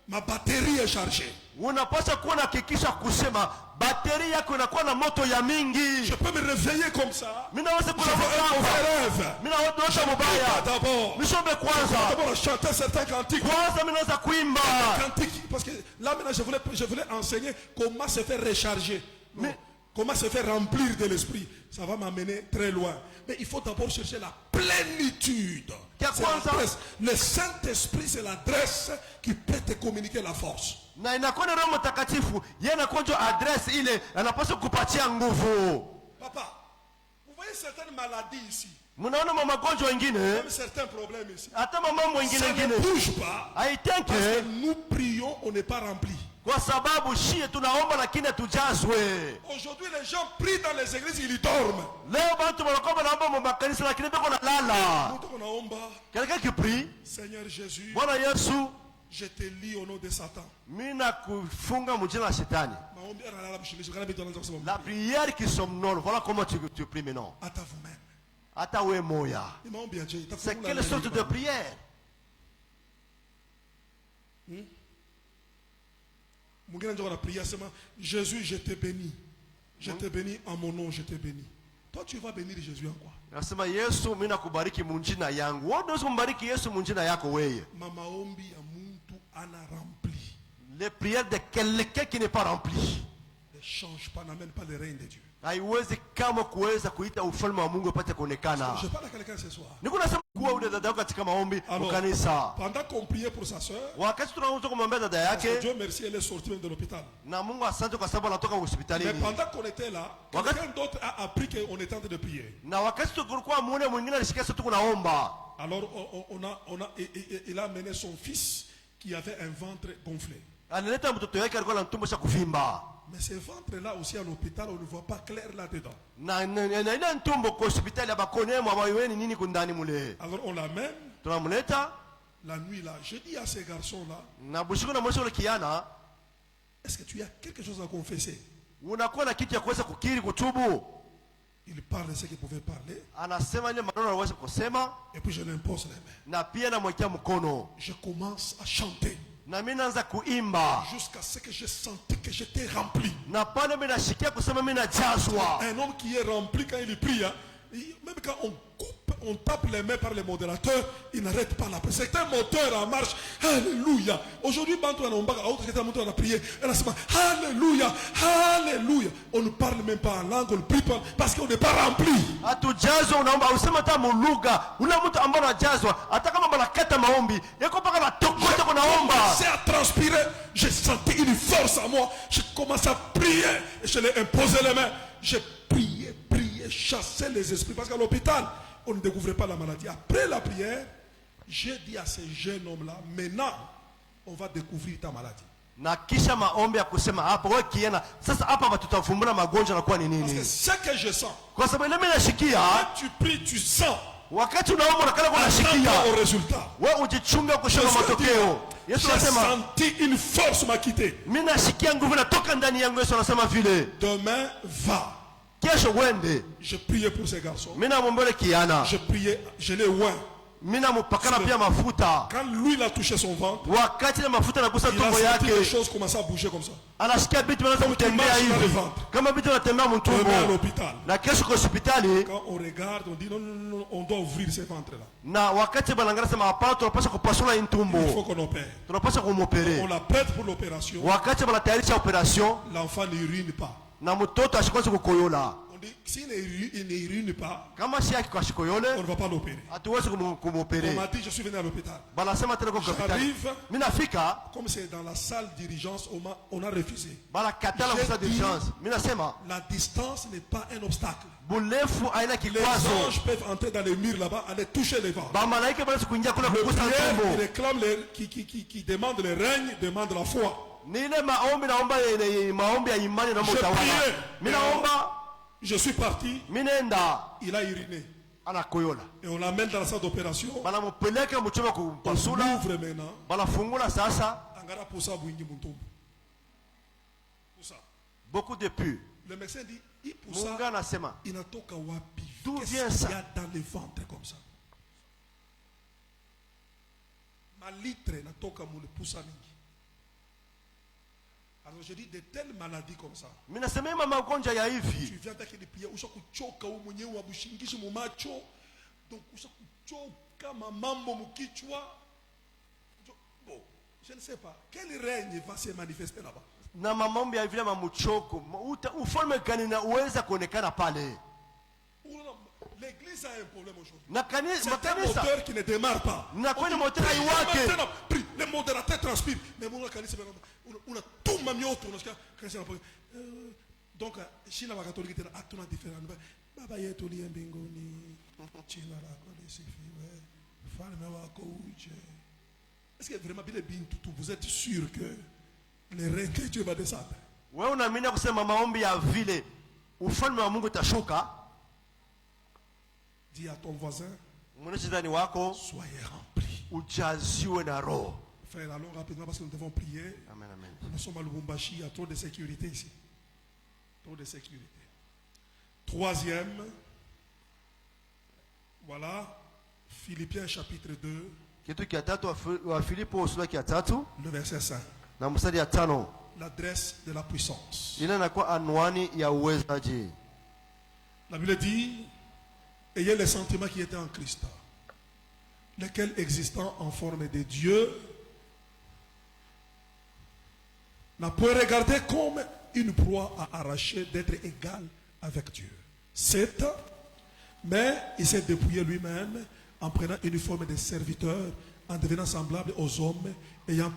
ma batterie est chargée. Unapaswa kuwa na hakikisha kusema bateri yako inakuwa na moto ya mingi. Je peux me réveiller comme ça. Mimi naweza kula Je fais un mkamba. mauvais rêve. Mimi naota mubaya. D'abord, Mishombe kwanza. d'abord chanter certains cantiques. Kwanza mimi naweza kuimba. Cantiques, parce que là maintenant je voulais enseigner comment se faire recharger. Non, Mais- comment se faire remplir de l'esprit. Ça va m'amener très loin. Mais il faut d'abord chercher la plénitude. C'est l'adresse. Le Saint-Esprit, c'est l'adresse qui peut te communiquer la force. Na inakuwa ni Roho Mtakatifu, yeye anakonja address ile anapaswa kupatia nguvu. Papa, vous voyez certaines maladies ici, Mnaona magonjwa mengine, même certains problèmes ici. hata mambo mengine Ça ne mengine bouge pas. Parce que haitenke nous prions, on n'est pas rempli. kwa sababu shie tunaomba lakini hatujazwe. Aujourd'hui, les gens prient dans les églises, ils dorment. Leo watu wanakuwa wanaomba mu makanisa lakini bado wanalala. Nous, on a omba, Quelqu'un qui prie, Seigneur Jésus, Bwana Yesu, je te lis au nom de Satan. mimi nakufunga mjina la shetani. Maombi, ah là là, je vais te donner ça. La prière qui somnole, voilà comment tu pries maintenant. À ta vous-même. Hata we moya. Il m'a bien dit, t'as C'est fait quelle sorte de prière? Mwingine ndio anaprier sema Jésus je te bénis. Je te bénis en mon nom, je te bénis. Toi tu vas bénir Jésus en quoi? Nasema Yesu mimi nakubariki munjina yangu. Wewe unaweza kumbariki Yesu munjina yako wewe. Mama ombi ya muntu ana rempli. Les prières de quelqu'un qui n'est pas rempli. Ne change pas, n'amène pas le règne de Dieu. Haiwezi kama kuweza kuita ufalme wa Mungu upate kuonekana. Je parle à quelqu'un ce soir. Niko nasema kuwa ule dada yako katika maombi Alors, kanisa. pendant qu'on priait pour sa soeur, Wakati tunaanza kumwombea dada parce que yake Dieu merci, elle est sortie même de l'hôpital. na Mungu asante kwa sababu anatoka Mais hospitalini. pendant qu'on était là, quelqu'un d'autre a appris qu'on était en train de prier. Na wakati tulikuwa muone mwingine alisikia sisi tunaomba. Alors il a amené son fils qui avait un ventre gonflé. Analeta mtoto yake alikuwa na tumbo cha kuvimba. Mais ce ventre-là aussi à l'hôpital, on ne voit pas clair là-dedans. Na ina ntumbo kwa hospitali abakone mwabaweni nini kundani mule. Alors on l'amène, Tunamleta la nuit là. Je dis à ces garçons-là, na bushiku na mwisho ule kiana, est-ce que tu as quelque chose à confesser? unakuwa na kitu ya kuweza kukiri kutubu. Il parle de ce qu'il pouvait parler. Anasema ile maneno anaweza kusema Et puis je l'impose les mains. na pia namwekea mkono. Je commence à chanter. Na mimi naanza kuimba. Jusqu'à ce que je sentais que j'étais rempli. Na pale mimi nashikia kusema mimi najazwa. Un homme qui est rempli quand il prie, hein, même quand on coupe, on tape les mains par les modérateurs, il n'arrête pas la prière. C'est un moteur en marche. Alléluia. Aujourd'hui, on a prié. Alléluia. Alléluia. On ne parle même pas en langue, on ne prie pas parce qu'on n'est pas rempli. Hatujazwa unaomba usema hata mulugha. Ule mtu ambaye anajazwa hata kama banakata maombi, yako mpaka batokote kunaomba. C'est à transpirer. J'ai senti une force en moi. Je commence à prier. Et je l'ai imposé les mains. J'ai prié, chassé les esprits. Parce qu'à l'hôpital, on ne découvrait pas la maladie. Après la prière, j'ai dit à ces jeunes hommes-là, maintenant, on va découvrir ta maladie. Na kisha maombi ya kusema hapa wewe kiena sasa hapa batutafumbura magonjwa na kuwa ni Parce que nini? ce que je sens, Kwa sababu ile mimi nashikia quand tu pries, tu sens. wakati unaomba unakala kuna shikia. Attends au résultat. Wewe ujichunge kusema matokeo. Yesu J'ai anasema senti une force m'a quitté. mimi nashikia nguvu natoka ndani yangu. Yesu anasema vile Demain, va. kesho uende. Je priais pour ces garçons. Mimi namwombele kiana. Je priais, je l'ai oint. Mimi nampakana pia mafuta. Quand lui, il a touché son ventre, Wakati ile mafuta nagusa il a tumbo senti les yake, choses commencer à bouger comme ça. anasikia vitu vinaanza kutembea marche dans le hivi. ventre. Kama vitu vinatembea Demain à mtumbo. l'hôpital. Na kesho kwa hospitali Quand on regarde, on dit non, non, non, on doit ouvrir ces ventres-là. na wakati balangana sema hapana, tunapaswa kupasula hii Il faut ntumbo. qu'on opère. Tunapaswa On kumopere. la prête pour l'opération. Wakati banatayarisha operation L'enfant n'urine pas. na mtoto ashikwazi kukoyola. On dit, s'il n'urine pas, Kama si yake kwa on shikoyole, ne va pas l'opérer. hatuwezi On kumopere. m'a dit, je suis venu à l'hôpital. Banasema tena kwa hospitali. J'arrive, Mimi nafika, comme c'est dans la salle d'urgence, on a refusé. banakatala J'ai kusa dit- d'urgence. Mimi nasema La distance n'est pas un obstacle. burefu haina Les kikwazo. anges peuvent entrer dans les murs là-bas, aller toucher les ventres. Bamalaika banaweza kuingia kule Le kugusa prière qui tumbo. réclame, qui demande le règne, demande la foi. Ni ile maombi naomba maombi ya imani na Je utawala. priais. Mimi naomba, Je suis parti, mimi nenda il a uriné. anakoyola. Et on l'amène dans la salle d'opération. Banamupeleka mchumba On kupasula, l'ouvre maintenant. banafungula sasa, Angara poussa bouingi muntumbu. Poussa. beaucoup de pu. Le médecin dit, Mungu anasema inatoka wapi? D'où Qu'est-ce vient qu'il y ça? a dans le ventre comme ça? Malitre inatoka mulipusa mingi. Alors je dis de telles maladies comme ça. mimi nasema magonjwa ya Tu hivi viens avec des prières, usha kuchoka wewe mwenyewe wabushingishi mu macho. Donc usha kuchoka mamambo mukichwa. Bon, je ne sais pas quel règne va se manifester là-bas. na mambo ya vile mamuchoko ufalme gani na uweza kuonekana pale. L'église a un problème aujourd'hui. Na kanisa C'est un makanisa moteur qui ne démarre pas. na kwani On dit, moteur prie, haiwake. maintenant, prie. Les modérateurs transpirent. Mais mon kanisa on a tout mamioto. Donc, China wa Catholique était atona différent. Baba yetu liye mbinguni. China la kwa desifiwe. Falme wako uje. Est-ce que vraiment bien vous êtes sûr que le règne de Dieu va descendre? Wewe unaamini kusema maombi ya vile ufalme wa Mungu utashuka? Dis à ton voisin, Mwanashidani wako soyez remplis. ujaziwe na roho. Frère, allons rapidement parce que nous devons prier. Amen, amen. Nous sommes à Lubumbashi, il y a trop de sécurité ici. Trop de sécurité. Troisième, voilà, Philippiens chapitre 2, Kitu kia tatu wa Filipo sura ya 3 le verset 5. na mstari ya 5 L'adresse de la puissance. ile inakuwa anwani ya uwezaji. La Bible dit, ayez les sentiments qui étaient en Christ, lesquels existant en forme de Dieu, n'a point regardé comme une proie à arracher d'être égal avec Dieu. 7. Mais il s'est dépouillé lui-même en prenant une forme de serviteur, en devenant semblable aux hommes, ayant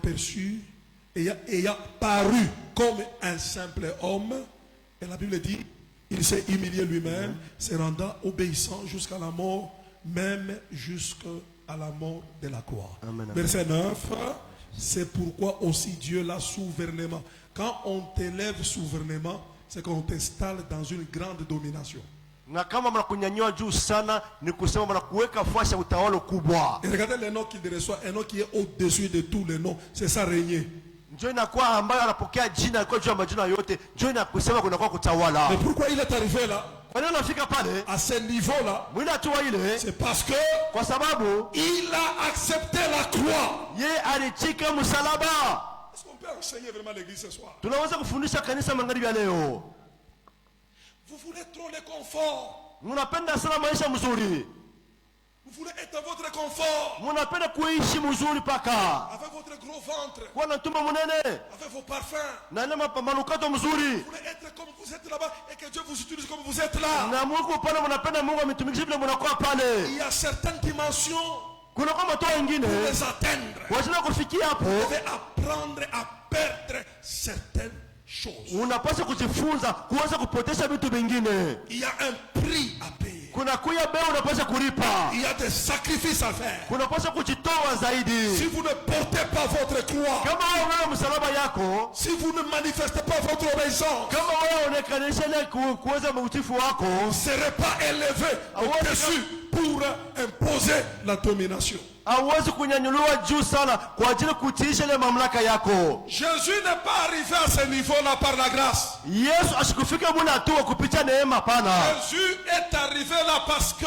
paru comme un simple homme. Et la Bible dit, il s'est humilié lui-même, se rendant obéissant jusqu'à la mort, même jusqu'à la mort de la croix. Amen, amen. Verset 9. C'est pourquoi aussi Dieu l'a souverainement. Quand on t'élève souverainement, c'est qu'on t'installe dans une grande domination. Na kama mnakunyanyua juu sana ni kusema mnakuweka fasi ya utawala kubwa. Et regardez les noms qu'il reçoit, un nom qui est au-dessus de tous les noms, c'est ça régner. Njoo inakuwa ambayo anapokea jina kwa juu ya majina yote, njoo inakusema kunakuwa kutawala. Mais pourquoi il est arrivé là, Kwa nini unafika pale? à ce niveau-là? Mwina hatua ile C'est parce que kwa sababu il a accepté la croix. ye alichika msalaba. Est-ce qu'on peut enseigner vraiment l'église ce soir? Tunaweza kufundisha kanisa magharibi ya leo. Vous voulez trop le confort. Mnapenda sana maisha mzuri. Vous voulez être dans votre confort. Mnapenda kuishi mzuri paka. Avec votre gros ventre. Kuwa na tumbo munene Avec vos parfums. na ile manukato mzuri. Vous voulez être comme vous êtes là-bas et que Dieu vous utilise comme vous êtes là. Na Mungu pale mnapenda Mungu ametumikisha vile mnakuwa pale. Il y a certaines dimensions Kuna kama watu wengine pour les atteindre. wazina kufikia hapo. Vous devez apprendre à perdre certaines choses. Unapaswa kujifunza kuweza kupotesha vitu vingine. Il y a un prix à payer. Kuna kuya bei unapaswa kulipa. Il y a des sacrifices à faire. Kunapaswa kujitoa zaidi. Si vous ne portez pas votre croix, Kama wewe msalaba yako, si vous ne manifestez pas votre obéissance, kama wewe unakanisha ile kuweza mutifu wako, vous ne serez pas élevé au-dessus pour imposer la domination. hauwezi kunyanyuliwa juu sana kwa ajili kutiisha ile mamlaka yako. Jésus n'est pas arrivé à ce niveau-là par la grâce. Yesu ashikufika muna hatua kupitia neema pana. Jésus est arrivé là parce que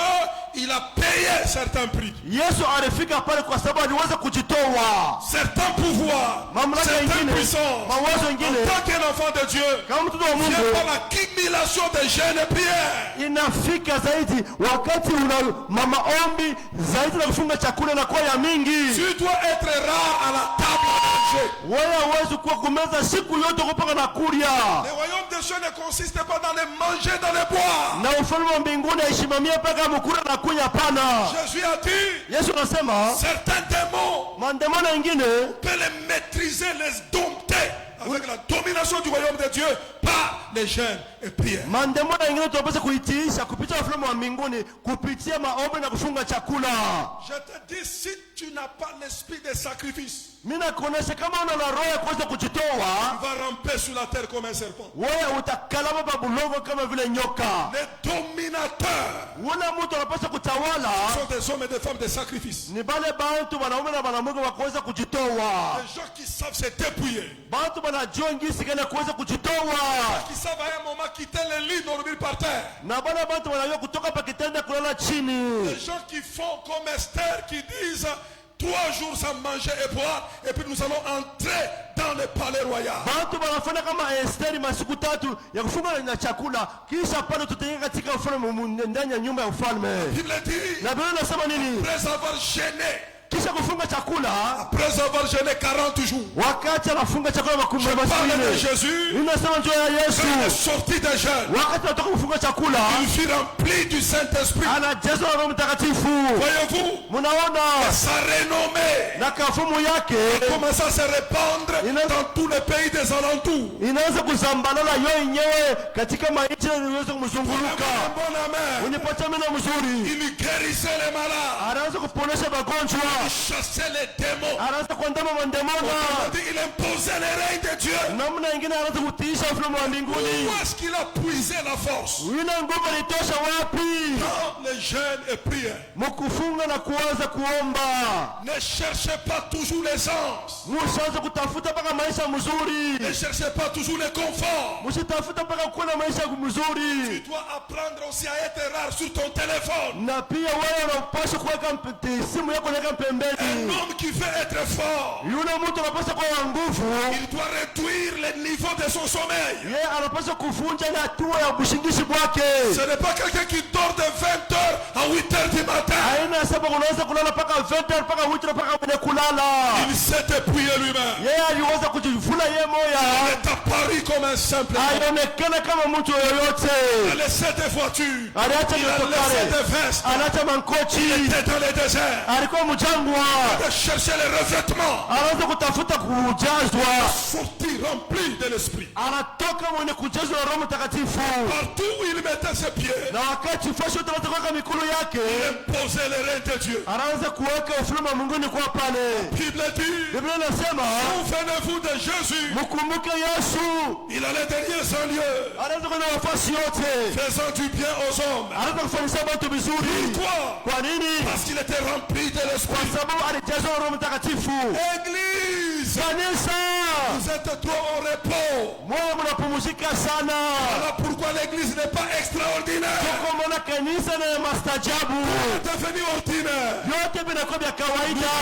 il a payé certains prix, Yesu alifika pale kwa sababu aliweza kujitoa. certains pouvoirs, Mamlaka certaines ingine, puissances. mawazo En ingine, tant qu'un enfant de Dieu, kama mtoto wa vient par Mungu l'accumulation des jeûnes et prières. inafika zaidi wakati una maombi zaidi na kufunga chakula na kwa ya mingi. Tu dois être rare à la table à manger. Wewe hauwezi kuwa kumeza siku yote kupanga na kulia. Le royaume des cieux ne consiste pas dans les manger, dans les boire. Na ufalme wa mbinguni haisimamie mpaka mkula na kunya pana. Jésus a dit, Yesu anasema certains démons, mandemano mengine on peut les maîtriser, les dompter avec la domination du royaume de Dieu par les jeûnes et prières. mandemano mengine tunapaswa kuitiisha kupitia ufalme wa mbinguni kupitia maombi na kufunga chakula. Je te dis, si tu n'as pas l'esprit de sacrifice, Mina kuonesha kama una na roho ya kuweza tu kujitoa, vas ramper sur la terre comme un serpent. wewe utakalama babulongo kama vile nyoka. Les dominateurs Ule mtu anapaswa kutawala sont des hommes et des femmes de sacrifice. ni bale bantu wanaume na wanawake wa kuweza kujitoa. Des gens qui savent se dépouiller. Bantu wanajua ngisi gani ya kuweza kujitoa. Qui savent à un moment quitter le lit, dormir par terre. Na bale bantu wanajua kutoka pa kitanda kulala chini. Des gens qui font comme Esther, qui disent 3 jours sans manger et boire, et puis nous allons entrer dans le palais royal. Bantu wanafanya kama Esteri masiku 3 ya kufunga na chakula, kisha pale tutaingia katika ufalme ndani ya nyumba ya ufalme. Bible dit, Na Biblia inasema nini? après avoir gêné, Kisha kufunga chakula, après avoir gêné 40 jours, wakati anafunga chakula makumi je parle de manne. Jésus, Inasema njoo ya Yesu. quand il est sorti des jeûnes, Wakati anatoka kufunga chakula, il fut rempli du Saint-Esprit. anajazwa na Roho Mtakatifu. Voyez-vous, Munaona sa renommée na kafumu yake commence à se répandre dans tous les pays des alentours. inaanza kuzambalala yo yenyewe katika maisha yanayoweza kumzunguruka. Un bon amen. Unipatia meno mzuri, Il guérissait les malades, anaanza kuponesha magonjwa, il chassait les démons. anaanza kuandama mandemona. On dit, il imposait les règnes de Dieu. Namna ingine anaanza kutiisha ufalme wa mbinguni. Où est-ce qu'il a puisé la force? Yule nguvu alitosha wapi? Dans les jeûnes et prières. Mkufunga na kuanza kuomba. Ne cherchez pas toujours l'essence. Mushaanza kutafuta mpaka maisha mzuri. Ne cherchez pas toujours le confort. Musitafuta mpaka kuwa na maisha Tu mzuri. dois apprendre aussi à être rare sur ton téléphone. Na pia wewe unapaswa kuweka simu yako naweka Un pembeni. homme qui veut être fort, Yule mtu anapaswa kuwa na nguvu. il doit réduire le niveau de son sommeil. Yeye anapaswa kuvunja ile hatua ya ushingishi bwake. Ce n'est pas quelqu'un qui dort de 20h à 8h du matin. Haina sababu unaweza kulala mpaka 20 mpaka 8 mpaka kwenye kulala. Il s'est dépouillé lui-même. Yeye aliweza kujivuna yeye Il moya. est apparu comme un simple homme. Alionekana kama mtu yoyote. Il a laissé des voitures. Aliacha Il a laissé motokare. des vestes. Anaacha mankochi. Il était dans le désert. Alikuwa mjangwa. De chercher les revêtements. Anaanza kutafuta kujazwa. Sorti rempli de l'esprit. Anatoka mwenye kujazwa na Roho Mtakatifu. Partout où il mettait ses pieds, Na wakati fasho tunataka kuweka mikono yake, il imposait les règnes de Dieu. anaanza kuweka ufalme wa Mungu kwa pale. Bible dit, Biblia inasema, souvenez-vous de Jésus. mkumbuke Yesu. Il allait de lieu en lieu, Anaanza kwenda nafasi yote. faisant du bien aux hommes. Anaanza kufanyisha watu vizuri. Pourquoi? Kwa nini? Parce qu'il était rempli de Kwa l'esprit. sababu alijazwa na Roho Mtakatifu. Église, Kanisa, vous êtes trop au repos. moyo mnapumzika sana. Voilà pourquoi l'église n'est pas extraordinaire. Kwa maana kanisa na mastajabu C'est devenu ordinaire. yote vinakuwa vya kawaida.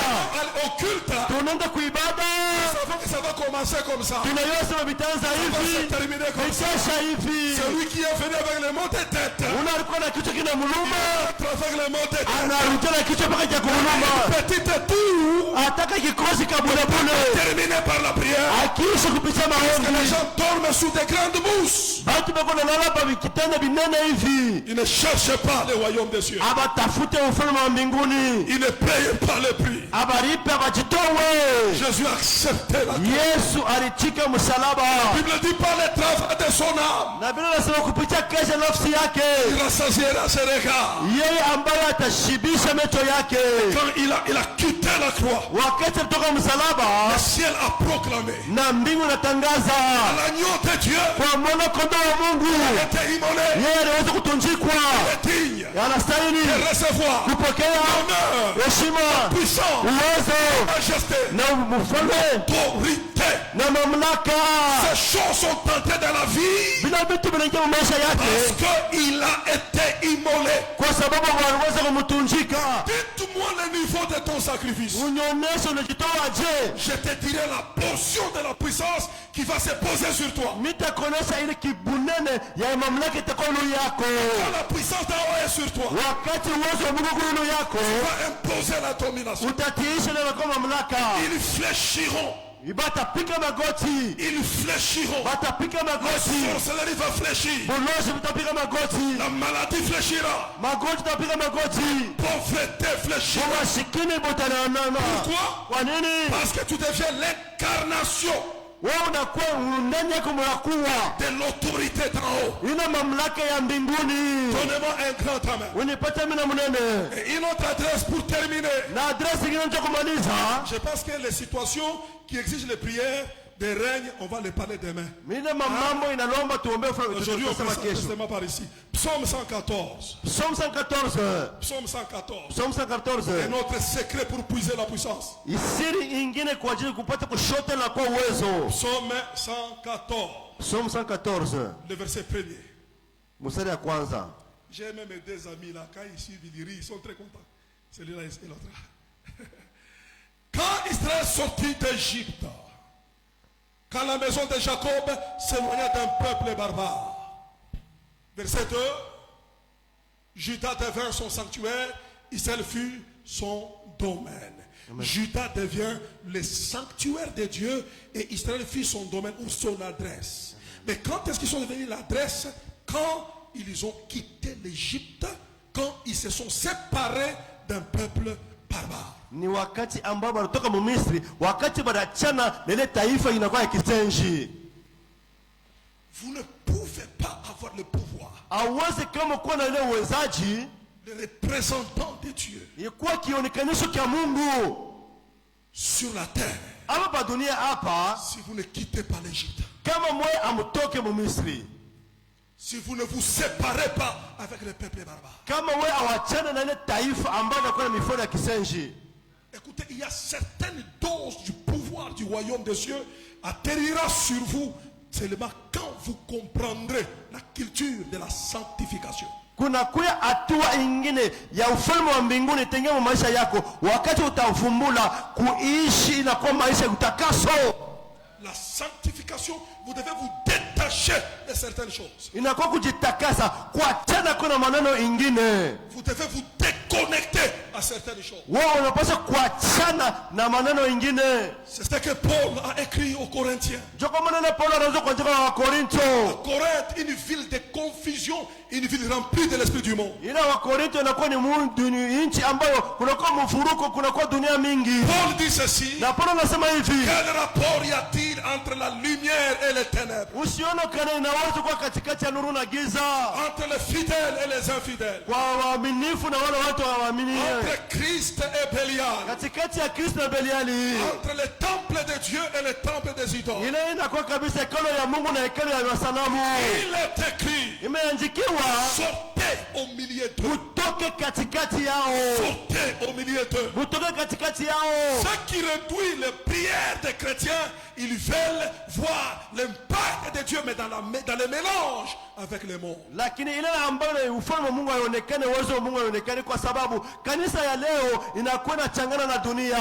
Au culte, Tunaenda kuibada, nous savons que ça va commencer comme ça. tunayosema vitaanza Ça va se hivi, terminer comme ça. vikesha hivi. Celui qui est venu avec le mot de tête, Una alikuwa na kichwa kina muluma, avec le mot de tête, anarudia na kichwa mpaka cha kuluma. petite tour, Ataka kikosi kabulebule, terminé par la prière. akiisha kupitia Que les maombi. gens dorment sous des grandes mousses. Batu beko nalala pa vitanda vinene hivi. Ils ne cherchent pas le royaume des cieux. Abatafute ufalme wa mbinguni. Ils ne payent pas le prix. Abaripe abajitowe. Jésus a accepté la Yesu alichika msalaba. La Bible dit par le travail de son âme, Na Biblia inasema kupitia kesha nafsi il yake. rassasiera ses regards. Yeye ambaye atashibisha macho yake. Quand il a quitté la croix, Wakati kutoka msalaba le ciel a proclamé na mbingu natangaza l'agneau de Dieu kwa mwana kondoo wa Mungu. était immolé, Yeye aliweza kutunjikwa. est digne Anastahili de recevoir kupokea honneur, heshima, puissance, uwezo majesté, na ufalme autorité. na mamlaka. Ces choses sont entrées dans la vie Vile vitu vinaingia mu maisha parce yake qu'il a été immolé. kwa sababu waliweza kumtunjika. Dites-moi le niveau de ton sacrifice. Unyonyeshe unajitoa je? Je te dirai la portion de la puissance qui va se poser sur toi. Nitakuonesha ile kibunene ya mamlaka itakuwa juu yako. Quand la puissance d'en haut est sur toi, Wakati uwezo wa Mungu juu yako, va imposer la domination. utatiisha na kwa mamlaka. Ils fléchiront. Batapika magoti. Ils fléchiront. Batapika La magoti. sorcellerie va fléchir. Bulozi vitapika magoti. La maladie fléchira. Magoti tapika magoti. Pauvreté fléchira. Umasikini butanana. Pourquoi? Kwa nini? Parce que tu deviens l'incarnation wewe unakuwa ndani yako mnakuwa de l'autorité d'en haut. ina mamlaka ya mbinguni. Donnez-moi un grand amen. Unipate mimi na mnene. Et une autre adresse pour terminer. Na adresse nyingine ndio kumaliza. Je pense que les situations qui exigent les prières des règnes, on va les parler demain. Mimi mambo inalomba tuombe Aujourd'hui, on kusema peut kesho. seulement par ici. Psaume 114. Psalm 114. Psaume 114. Psalm 114. C'est notre secret pour puiser la puissance. Isiri ingine kwa ajili kupata kushote na kwa uwezo. Psaume 114. Psalm 114. Le verset 1er. Mstari ya kwanza. J'ai même mes deux amis là, quand ils suivent, ils sont très contents. Celui-là et l'autre. Quand Israël sortit d'Égypte, quand la maison de Jacob s'éloignait d'un peuple barbare. Verset 2. Juda devint son sanctuaire, Israël fut son domaine. Amen. Juda devient le sanctuaire de Dieu et Israël fut son domaine ou son adresse. Mais quand est-ce qu'ils sont devenus l'adresse? Quand ils ont quitté l'Égypte, quand ils se sont séparés d'un peuple barbare. Ni wakati ambao walitoka mu Misri, wakati badachana lile taifa inakuwa ya kisenji. Vous ne pouvez pas avoir le pouvoir. Hawezi kama kuwa na ile uwezaji, le représentant de Dieu, ikuwa kionekanisho cha Mungu sur la terre, hapa dunia hapa, si vous ne quittez pas l'Égypte, kama mwe amutoke mu Misri, si vous ne vous séparez pas avec le peuple barbare, kama mwe awachana na ile taifa ambayo inakuwa na mifano ya kisenji. Écoutez, il y a certaines doses du pouvoir du royaume des cieux atterrira sur vous seulement quand vous comprendrez la culture de la sanctification. Kuna kuya hatua ingine ya ufalme wa mbinguni tengemo maisha yako wakati utavumbula kuishi na kwa maisha ya utakaso. La sanctification, vous devez vous détacher de certaines choses. Inakuwa kujitakasa kuachana kuna maneno ingine. Vous devez vous déconnecter à certaines choses. Wewe unapaswa kuachana na maneno ingine. C'est ce que Paul a écrit aux Corinthiens. Joko maneno Paul anaanza kuandika kwa Korinto. Corinthe, une ville de confusion, une ville remplie de l'esprit du monde. Ila wa Korinto inakuwa ni nchi ambayo kunakuwa mfuruko, kunakuwa dunia mingi. Paul dit ceci. Na Paul anasema hivi. Quel rapport y a-t-il entre la lumière et les ténèbres? Usione kana inaweza kuwa katikati ya nuru na giza. Entre les fidèles et les infidèles. Kwa waaminifu na wale watu hawaamini. Entre Christ et Bélial. Katikati ya Kristo na Beliali. Entre le temple de Dieu et le temple des idoles. Ile inakuwa kabisa hekalu ya Mungu na hekalu ya masanamu. Il est écrit. Imeandikiwa. Sortez au milieu d'eux. Mutoke katikati yao. Sortez au milieu d'eux. Mutoke katikati yao. Ce qui réduit les prières des chrétiens, ils veulent voir l'impact de Dieu mais dans le mélange avec les mondes. Lakini ile ambayo ufalme wa Mungu haonekane, uwezo wa Mungu haonekane kwa sababu kanisa ya leo inakuwa inachangana na dunia.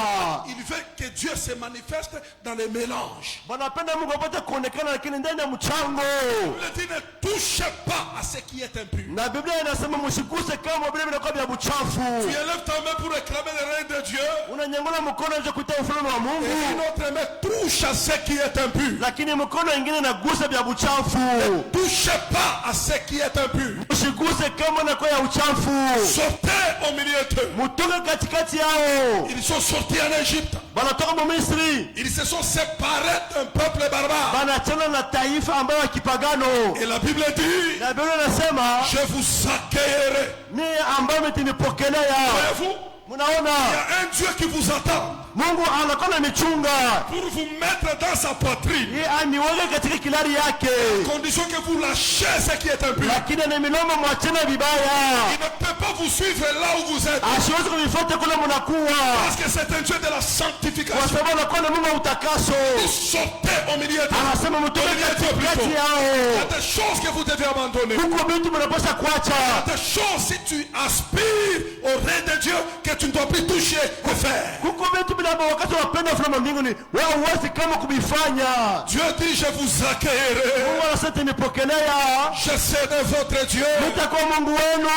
Il veut que Dieu se manifeste dans les mélanges. Wanapenda Mungu apate kuonekana lakini ndani ya mchango. Il dit ne touchez pas à ce qui est impur. Na Biblia inasema msiguse kama vile vinakuwa vya buchafu. Tu élèves ta main pour réclamer le règne de Dieu. Unanyangula mkono nje kuita ufalme wa Mungu. Et une autre main touche à ce qui est impur. Lakini mkono mwingine inagusa vya buchafu. Ne touchez pas à ce qui est impur. Msiguse kama inakuwa ya uchafu. Sortez au milieu d'eux. Mutoke katikati yao. Ils sont sortis en Égypte. Wanatoka mu Misri. Ils se sont séparés d'un peuple barbare. Wanachana na taifa ambayo ya kipagano. Et la Bible dit, Na Biblia inasema, je vous accueillerai. ni ambayo mtinipokelea. Voyez-vous, Munaona, il y a un Dieu qui vous attend Mungu anakuwa na michunga. pour vous mettre dans sa poitrine. Yeye aniweke katika kilari yake. Condition que vous lâchez ce qui est impur. Lakini ni milomo mwachana vibaya. Il ne peut pas vous suivre là où vous êtes. Asiwezi kuvifuata kule mnakuwa. Parce que c'est un Dieu de la Kwa sanctification. sababu anakuwa na Mungu wa utakaso. Sortez au milieu de vous. Anasema mtoke katikati Il y a yao. des choses que vous devez abandonner. Huko vitu mnapaswa kuacha. Des choses, si tu aspires au règne de Dieu, que tu ne dois plus toucher ou faire. Huko vitu bila wakati wapenda ufalme wa mbinguni, wewe huwezi kama kubifanya. Dieu dit, je vous accueillerai. Mungu anasema nipokelea. Je serai votre Dieu. Nitakuwa Mungu wenu.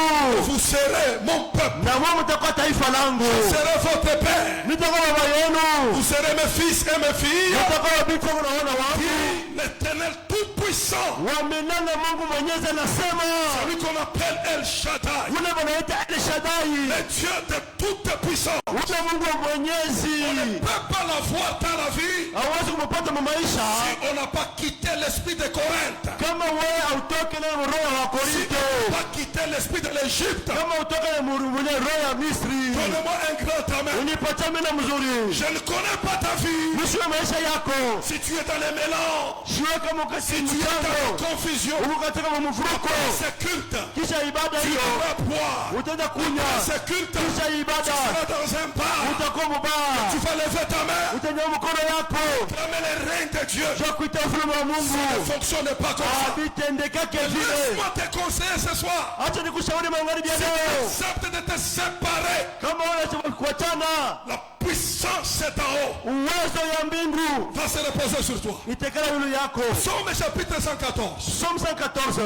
Vous serez mon peuple. Na wewe mtakuwa taifa langu. Je serai votre père. Nitakuwa baba yenu. Vous serez mes fils et mes filles. Nitakuwa binti wangu na wana wangu. L'Éternel tout-puissant, Wamenana Mungu Mwenyezi anasema. celui qu'on appelle El Shaddai, Shaddai, ule wanaita El Shaddai, le Dieu de toute puissance. ule Mungu wa On mwenyezi. ne peut pas l'avoir dans la vie Hawezi kumpata maisha si on n'a pas quitté l'esprit de Corinthe, kama wewe hautoke na roho ya si Korinto, on n'a pas quitté l'esprit de l'Égypte. kama hautoke na mwenye roho ya Misri. Donnez-moi un grand amen. Unipatie mimi mzuri. Je ne connais pas ta vie. Mwisho wa maisha yako. Si tu es dans les mélanges, Siwe kama si ukasi tu es dans mchango. la confusion, Uko katika mvuruko. c'est culte. Kisha ibada Tu hiyo vas boire. utaenda kunywa. C'est culte. Kisha Tu ibada seras dans un bar. utakuwa mubaya. Tu vas lever ta main. Utanyanyua mkono yako. Clamer le règne de Dieu. Je kuita ufalme wa Ça ne Mungu. fonctionne pas comme ça. Vitendekake vile. Laisse-moi te conseiller ce soir. Acha nikushauri magharibi ya Si tu leo. acceptes de te séparer, Kama unataka kuachana, la puissance est en haut. uwezo ya mbingu Va se reposer sur toi. itekala yulu yako. Psaume chapitre 114. Somme 114.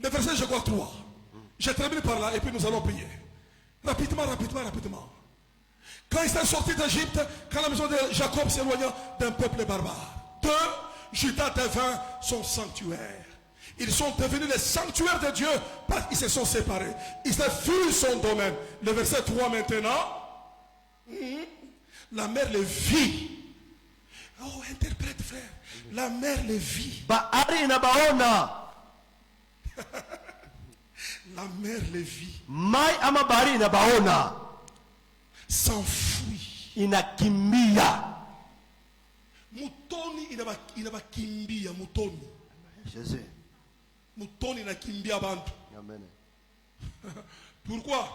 Le verset, je crois 3. Je termine par là et puis nous allons prier. Rapidement, rapidement, rapidement. Quand ils sont sortis d'Égypte, quand la maison de Jacob s'éloigna d'un peuple barbare, Judas devint son sanctuaire. Ils sont devenus les sanctuaires de Dieu parce qu'ils se sont séparés. Ils ont fui son domaine. Le verset 3 maintenant. La mère les vit. Oh, interprète frère. La mère les vit. Bahari inabaona. La mère les vit. Mai ama bahari inabaona. S'enfuit. Inakimbia. Mutoni inabakimbia mutoni. Jésus. Mutoni inakimbia bantu. Amen. Pourquoi?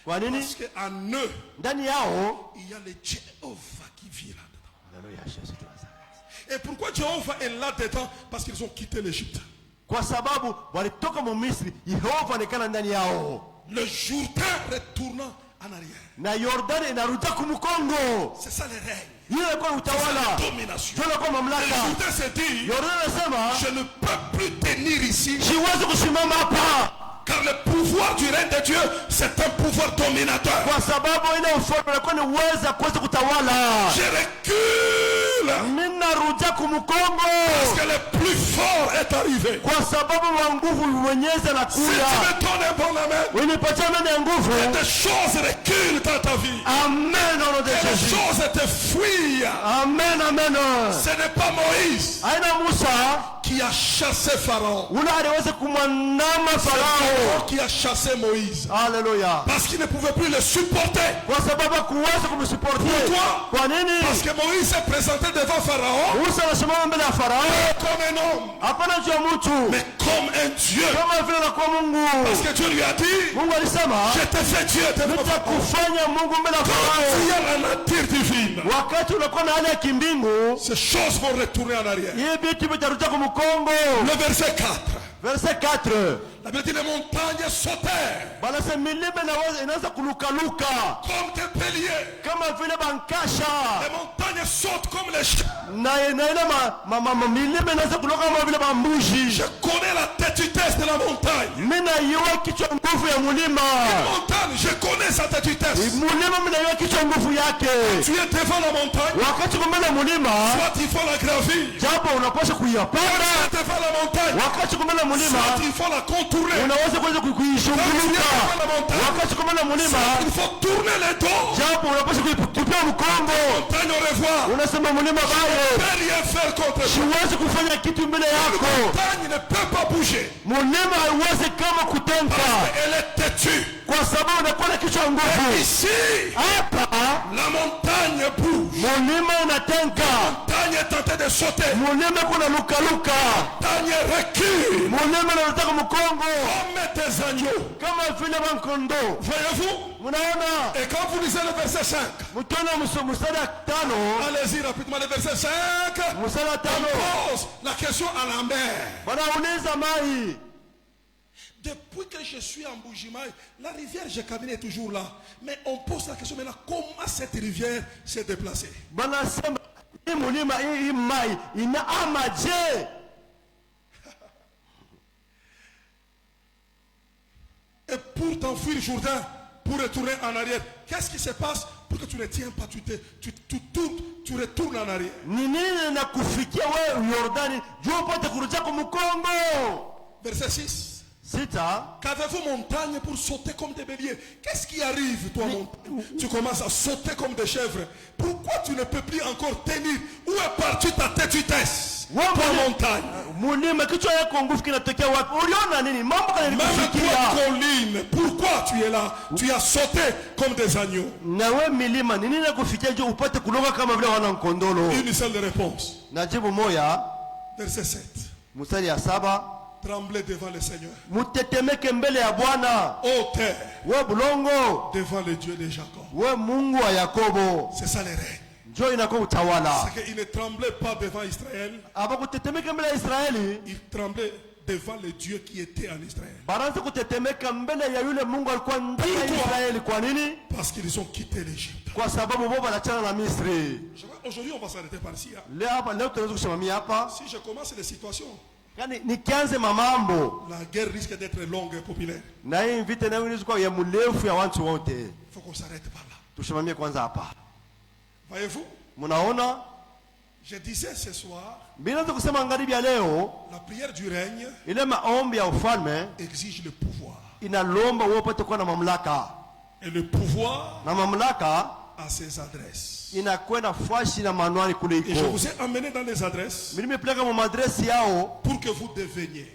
Kwa nini? Parce qu'en eux, Ndani yao. il y a le Jéhovah qui vit là-dedans. Haleluya, Jésus de Nazareth. Et pourquoi Jéhovah est là-dedans? Parce qu'ils ont quitté l'Égypte. Kwa sababu walitoka mu Misri, Yehova onekana ndani yao. Le Jourdain retournant en arrière. Na Yordani inarudia kumkongo. C'est ça le règne. Yule kwa C'est utawala. la domination. Yule kwa Le mamlaka. Jourdain s'est dit, Yordani anasema, je ne peux plus tenir ici. siwezi kusimama hapa. Car le pouvoir du règne de Dieu, c'est un pouvoir dominateur. Kwa sababu ile ufalme unakuwa ni uweza kuweza kutawala. Je recule. Mimi narudia kumkongo. Parce que le plus fort est arrivé. Kwa sababu wa nguvu mwenyezi Si tu anakuja. me donnes un bon amen, Unipatia nani ya nguvu. des choses reculent dans ta vie. Amen au nom de Et les Jésus. choses te fuient. Amen, amen. Ce n'est pas Moïse Aina Musa qui a chassé Pharaon. ule aliweza kumwandama C'est Farao. Pharaon qui a chassé Moïse. Haleluya. Parce qu'il ne pouvait plus le supporter. Kwa sababu hakuweza kumsupport. Pourquoi? Kwa nini? Parce que Moïse s'est présenté devant Pharaon Musa anasimama mbele ya Farao. comme un homme, Hapana juu ya mtu. mais comme un Dieu. Kama vile anakuwa Mungu. Parce que Dieu lui a dit, Mungu alisema, je te fais Dieu devant Pharaon. nitakufanya Mungu mbele ya Quand Farao. tu as la nature divine, Wakati unakuwa na hali ya kimbingu, ces choses vont retourner en arrière. hii vitu vitarudia kumkongo. Le verset 4. Verset 4. La Bible dit les montagnes sautèrent Banasema milima inaanza kulukaluka comme des béliers. kama vile bankasha. Les montagnes sautent comme les chiens. Na ile milima inaanza kuluka kama vile bambushi. Je connais la têtutesse de la montagne. Mimi naiwa kichwa nguvu ya mulima. La montagne, je connais sa têtutesse. Mulima mimi naiwa kichwa nguvu yake. Tu es devant la montagne, Wakati kumena mulima, soit il faut la gravir. japo unapaswa Tu kuyapanda. es devant la montagne, Wakati kumena mulima, soit il faut la contourner. unaweza kuweza kuishunguluka. Wakati kumena mulima, Soit il faut tourner les dos. japo unapaswa kuipia mkongo. Montagne au revoir. Unasema mulima Ne bayo, peut rien faire contre toi. siwezi kufanya kitu mbele La yako. montagne ne peut pas bouger. Mulima haiwezi kama kutenka, Elle est têtue. kwa sababu unakuwa na kichwa nguvu. Ici, Hapa la montagne bouge. mulima inatenka, La montagne est tentée de sauter. mulima kuna lukaluka, La montagne recule. mulima inataka mkongo Comme des agneaux. kama vile bankondo. Voyez-vous? Munaona Et quand vous lisez le verset 5, mtona mstari wa 5, allez-y rapidement, le verset 5, mstari wa 5 on pose la question à la mer. wanauliza mai. Depuis que je suis en Bujimaï, la rivière Jekabine est toujours là. Mais on pose la question maintenant, comment cette rivière s'est déplacée? Banasema hii mulima hii mai inaama je? Et pour t'enfuir Jourdain, pour retourner en arrière, qu'est-ce qui se passe pour que tu ne tiens pas, tu tournes, tu retournes en arrière? Ni nini nakufikia wewe Yordani juu upate kurudia kumkongo? Verset 6. Sita, Qu'avez-vous montagne pour sauter comme des béliers? Qu'est-ce qui arrive, toi, montagne? Tu commences à sauter comme des chèvres. Pourquoi tu ne peux plus encore tenir? Où est partie ta têtutesse? Ouais, Toi, ouais. montagne. mulima kichwa yako nguvu kinatokea wapi? Uliona nini? Mambo kana Même toi, nikufikia. colline, pourquoi tu es là? Tu as sauté comme des agneaux. Na we milima, nini nakufikia je upate kulonga kama vile wana nkondolo? Une seule réponse. Najibu moya, Verset 7. mstari ya 7. Tremblez devant le Seigneur. Mutetemeke mbele ya Bwana, Ô terre, we bulongo, devant le Dieu de Jacob. we Mungu wa Yakobo. C'est ça les règnes. Njoo inakuwa utawala. C'est qu'il ne tremblait pas devant Israël. Aba kutetemeka mbele ya Israeli, Il tremblait devant le Dieu qui était en Israël. baraanza kutetemeka mbele ya yule Mungu alikuwa ndani ya Israeli. Kwa nini? Parce qu'ils ont quitté l'Égypte. Kwa sababu wao wanachana na Misri. Aujourd'hui, on va s'arrêter par ici. Hein. Leo tunaweza kusimamia hapa. Si je commence les situations, Yaani nikianze mamambo la guerre risque d'être longue et populaire. na hii vita nayo inaweza kuwa ya mrefu ya watu wote. Il faut qu'on s'arrête par là. Tusimamie kwanza hapa. Voyez-vous, Mnaona? je disais ce soir, Bila kusema ngaribi ya leo, la prière du règne ile maombi ya ufalme exige le pouvoir. inalomba wewe upate kuwa na mamlaka. Et le pouvoir Na mamlaka a ses adresses. inakwenda fashi na manuali kule Et je iko. vous ai amené dans les adresses Mimi nimepeleka mu madresi yao pour que vous deveniez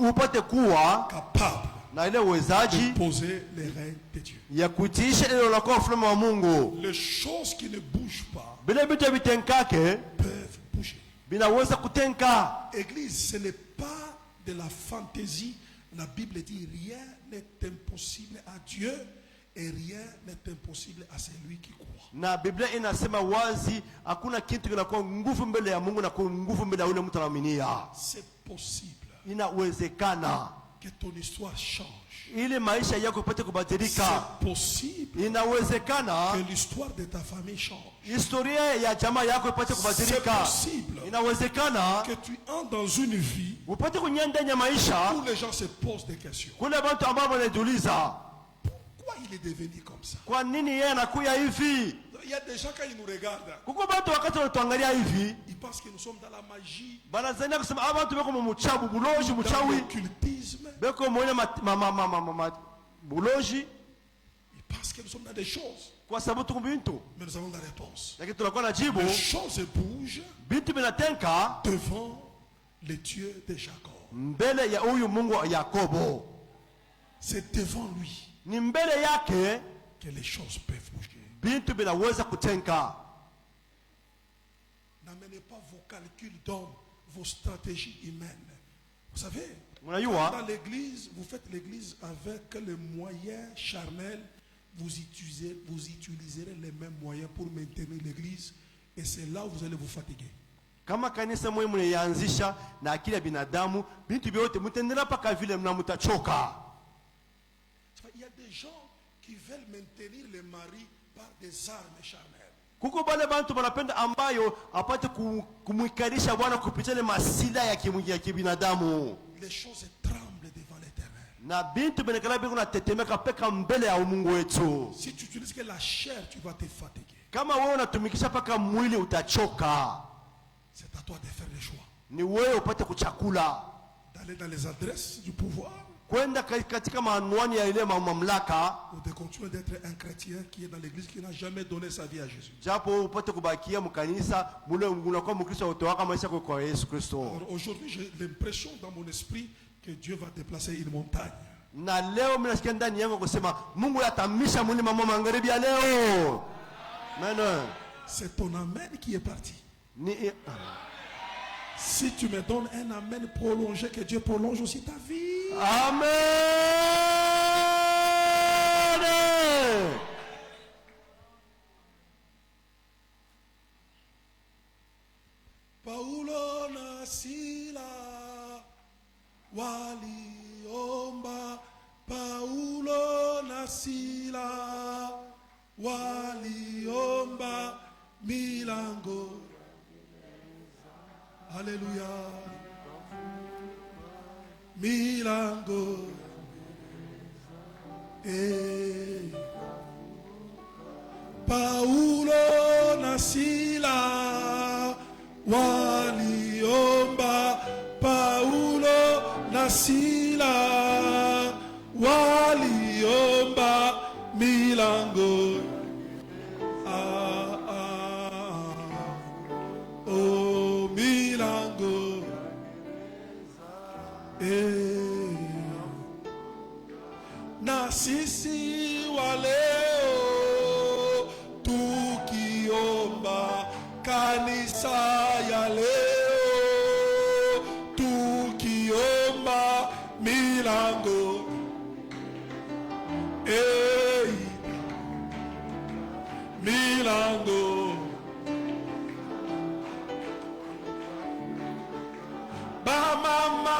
upate kuwa capable na ile de uwezaji poser les règnes de Dieu. ya kutiisha ile unakuwa ufalme wa Mungu. Les choses qui ne bougent pas Bila vitu vitenkake peuvent bouger. vinaweza kutenka. Église, ce n'est pas de la fantaisie. La Bible dit rien n'est impossible à Dieu et rien n'est impossible à celui qui croit. Na Biblia inasema wazi hakuna kitu kinakuwa nguvu mbele ya Mungu na kwa nguvu mbele ya yule mtu anaaminia. C'est possible Inawezekana que ton histoire change. ili maisha yako ipate kubadilika. C'est possible Inawezekana que l'histoire de ta famille change. historia ya jamaa yako ipate C'est kubadilika. possible Inawezekana que tu entres dans une vie upate kuingia ndani ya maisha où les gens se posent des questions. kule watu ambao wanajiuliza Pourquoi il est devenu comme ça? kwa nini yeye anakuya hivi. Il y a des gens quand ils nous regardent, Kuko watu wakati wanatuangalia hivi ils pensent que nous sommes dans la magie, banazania kusema aba watu beko mu muchabu buloji dans muchawi l'occultisme. beko mwenye buloji Ils pensent que nous sommes dans des choses. kwa sababu tuko bintu Mais nous avons la réponse. lakini tunakuwa na jibu. Les choses bougent Bintu binatenka devant le Dieu de Jacob. mbele ya huyu Mungu wa Yakobo. C'est devant lui Ni mbele yake que les choses peuvent bouger. bintu binaweza kutenka. N'amenez pas vos calculs d'hommes, vos stratégies humaines. Vous savez, Mnajua dans l'église, vous faites l'église avec les moyens charnels. Vous utiliserez les mêmes moyens pour maintenir l'église. Et c'est là où vous allez vous fatiguer. kama kanisa mwe mnaanzisha na akili ya binadamu, bintu vyote mtendelea mpaka vile mnamtachoka. Il y a des gens qui veulent maintenir les maris par des armes charnelles. Kuko bale bantu banapenda ambayo apate kumwikarisha Bwana kupitia ile masila ya kibinadamu. Les choses tremblent devant l'Éternel. Na bintu benekala bingu na tetemeka peka mbele ya Mungu wetu. Si tu utilises que la chair, tu vas te fatiguer. Kama wewe unatumikisha paka mwili utachoka. C'est à toi de faire le choix. Ni wewe upate kuchakula. D'aller dans les adresses du pouvoir Kwenda katika maanwani ya ile mamlaka, ou de continuer d'être un chrétien qui est dans l'église qui n'a jamais donné sa vie à Jésus. japo upate kubakia mkanisa mule unakuwa mkristo utawaka maisha kwa Yesu Kristo. Alors aujourd'hui, j'ai l'impression dans mon esprit que Dieu va déplacer une montagne. Na leo mimi nasikia ndani yangu kusema Mungu atamisha mlima mwa magharibi ya leo. Amen. C'est ton amen qui est parti. Ni Si tu me donnes un amen prolongé, que Dieu prolonge aussi ta vie. Amen. Paulo na Sila waliomba. Paulo na Sila waliomba milango. Alléluia. Milango. Paulo na Sila waliomba. Paulo na Sila sisi wa leo tukiomba kanisa ya leo tukiomba milango milango ba mama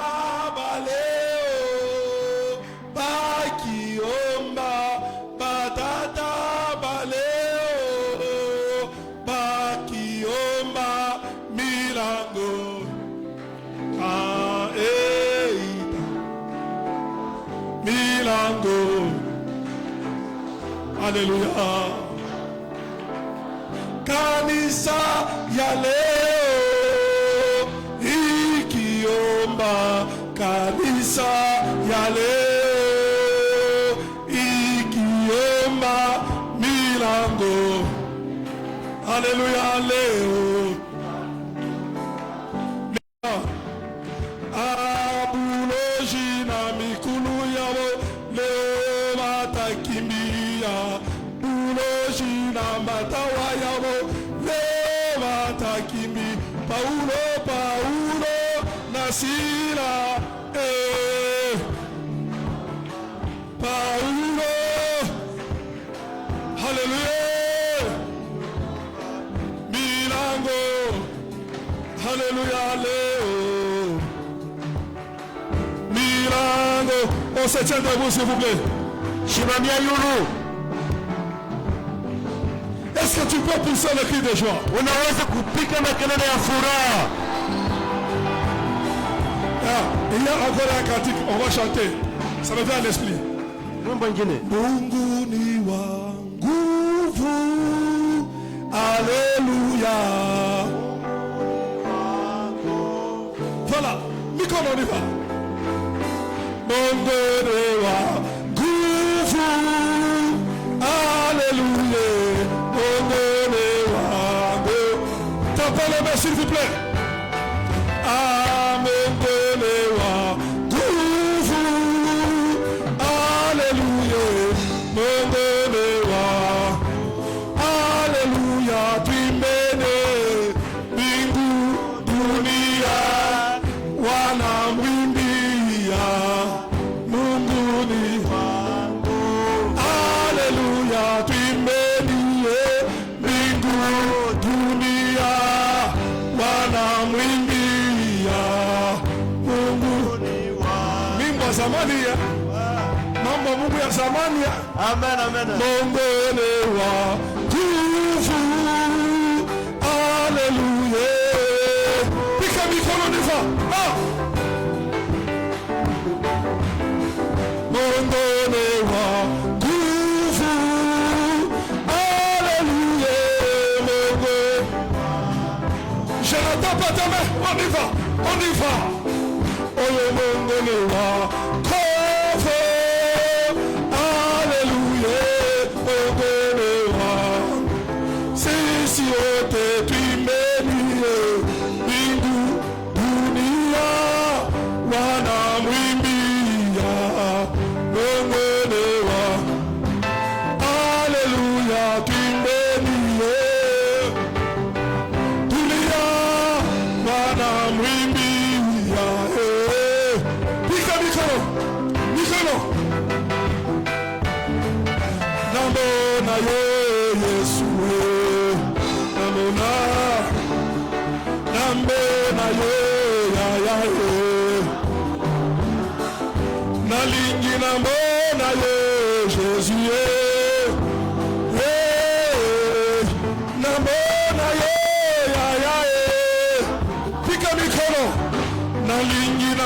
baleo bakiomba batata baleo bakiomba milango milango. Alléluia. Kanisa ya leo ikiomba, kanisa ya leo ikiomba milango. Alléluia leo. Abuloji na mikulu yao leo watakimbia. Buloji na matawa yao leo watakimbia. Paulo na Sila, Paulo, hallelujah, milango, hallelujah, leo, milango. On se tient debout s'il vous plaît. Shimamia yulu. Est-ce que tu peux pousser le cri de joie? Unaweza kupika makelele ya furaha. Il y a encore un cantique, on va chanter. Ça me vient à l'esprit. Mungu ni wa nguvu. Alléluia. Voilà, mikono on y va. Mungu ni wa nguvu. Alléluia. Mungu ni wa nguvu. Tapez les mains s'il vous plaît. Mambo Mungu ya zamani. Amen, amen. Mungu ni wa nguvu. Haleluya. Pika mikono nifa. Mungu ni wa nguvu. Haleluya. Mungu. Je n'entends pas ta main. On y va. On y va. Oh Mungu ni wa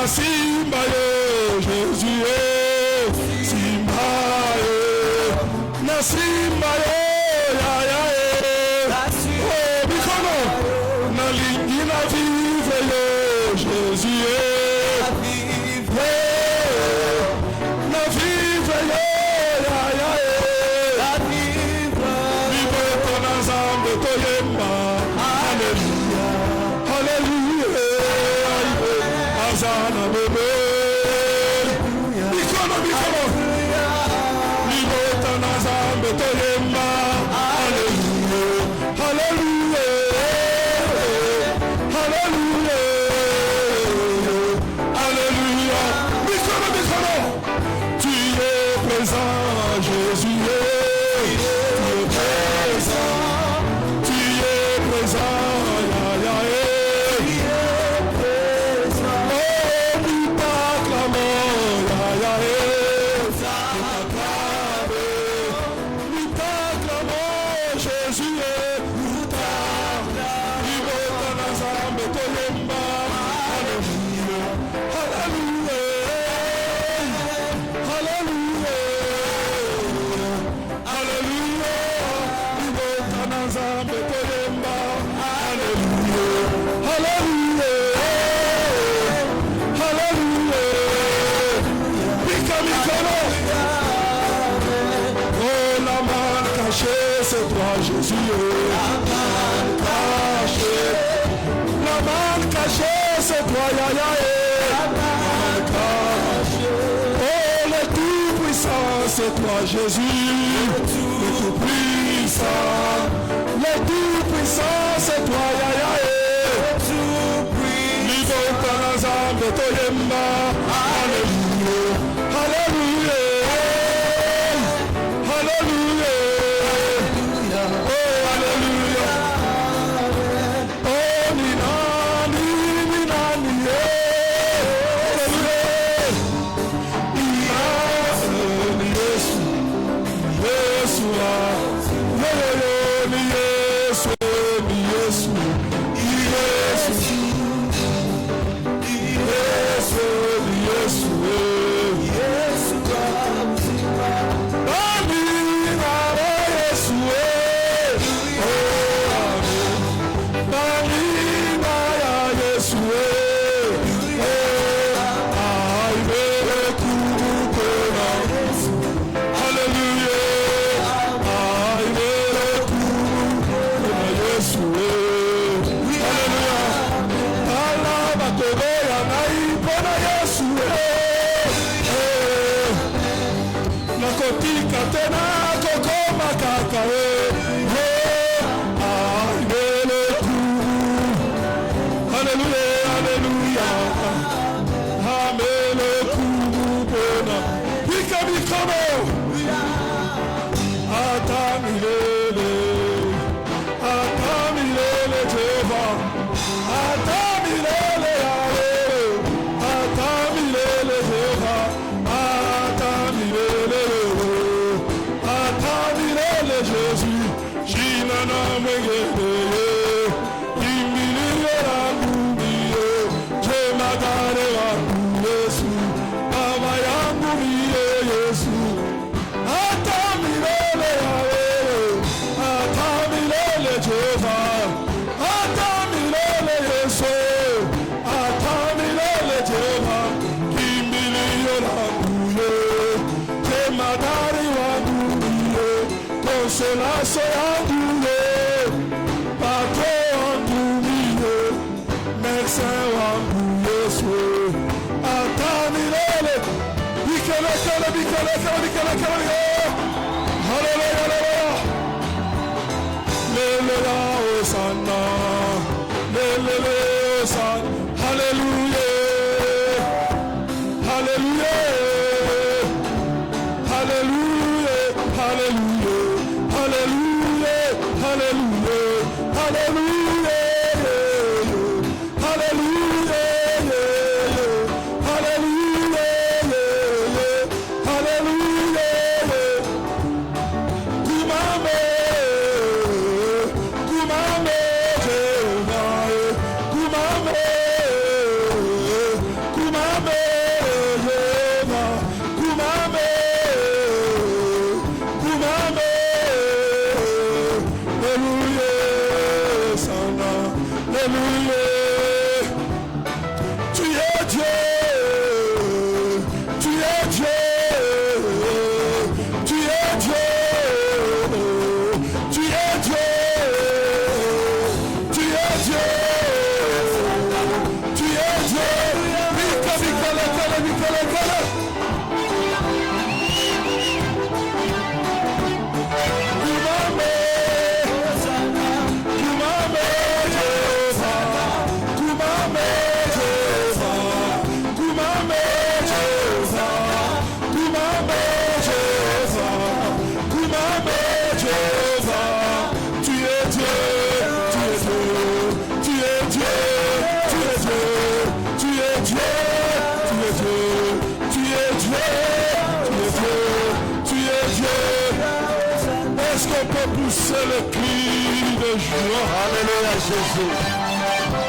Simba ye, Jésus ye, Simba ye, na Simba ye, ya ya ye, oh bikono, na lingi na vive ye, Jésus ye, na vive ye, ya ya ye, vive kona zambe to yemba, hallelujah, hallelujah. Azana bebe, mikono, mikono. C'est toi Jésus, la main cachée, c'est toi Yahya, oh le tout-puissant, c'est toi Jésus, le tout-puissant, le tout-puissant, c'est toi Yahya, alléluia, alléluia, alléluia. Est-ce qu'on peut pousser le cri? joie. Alléluia Jésus.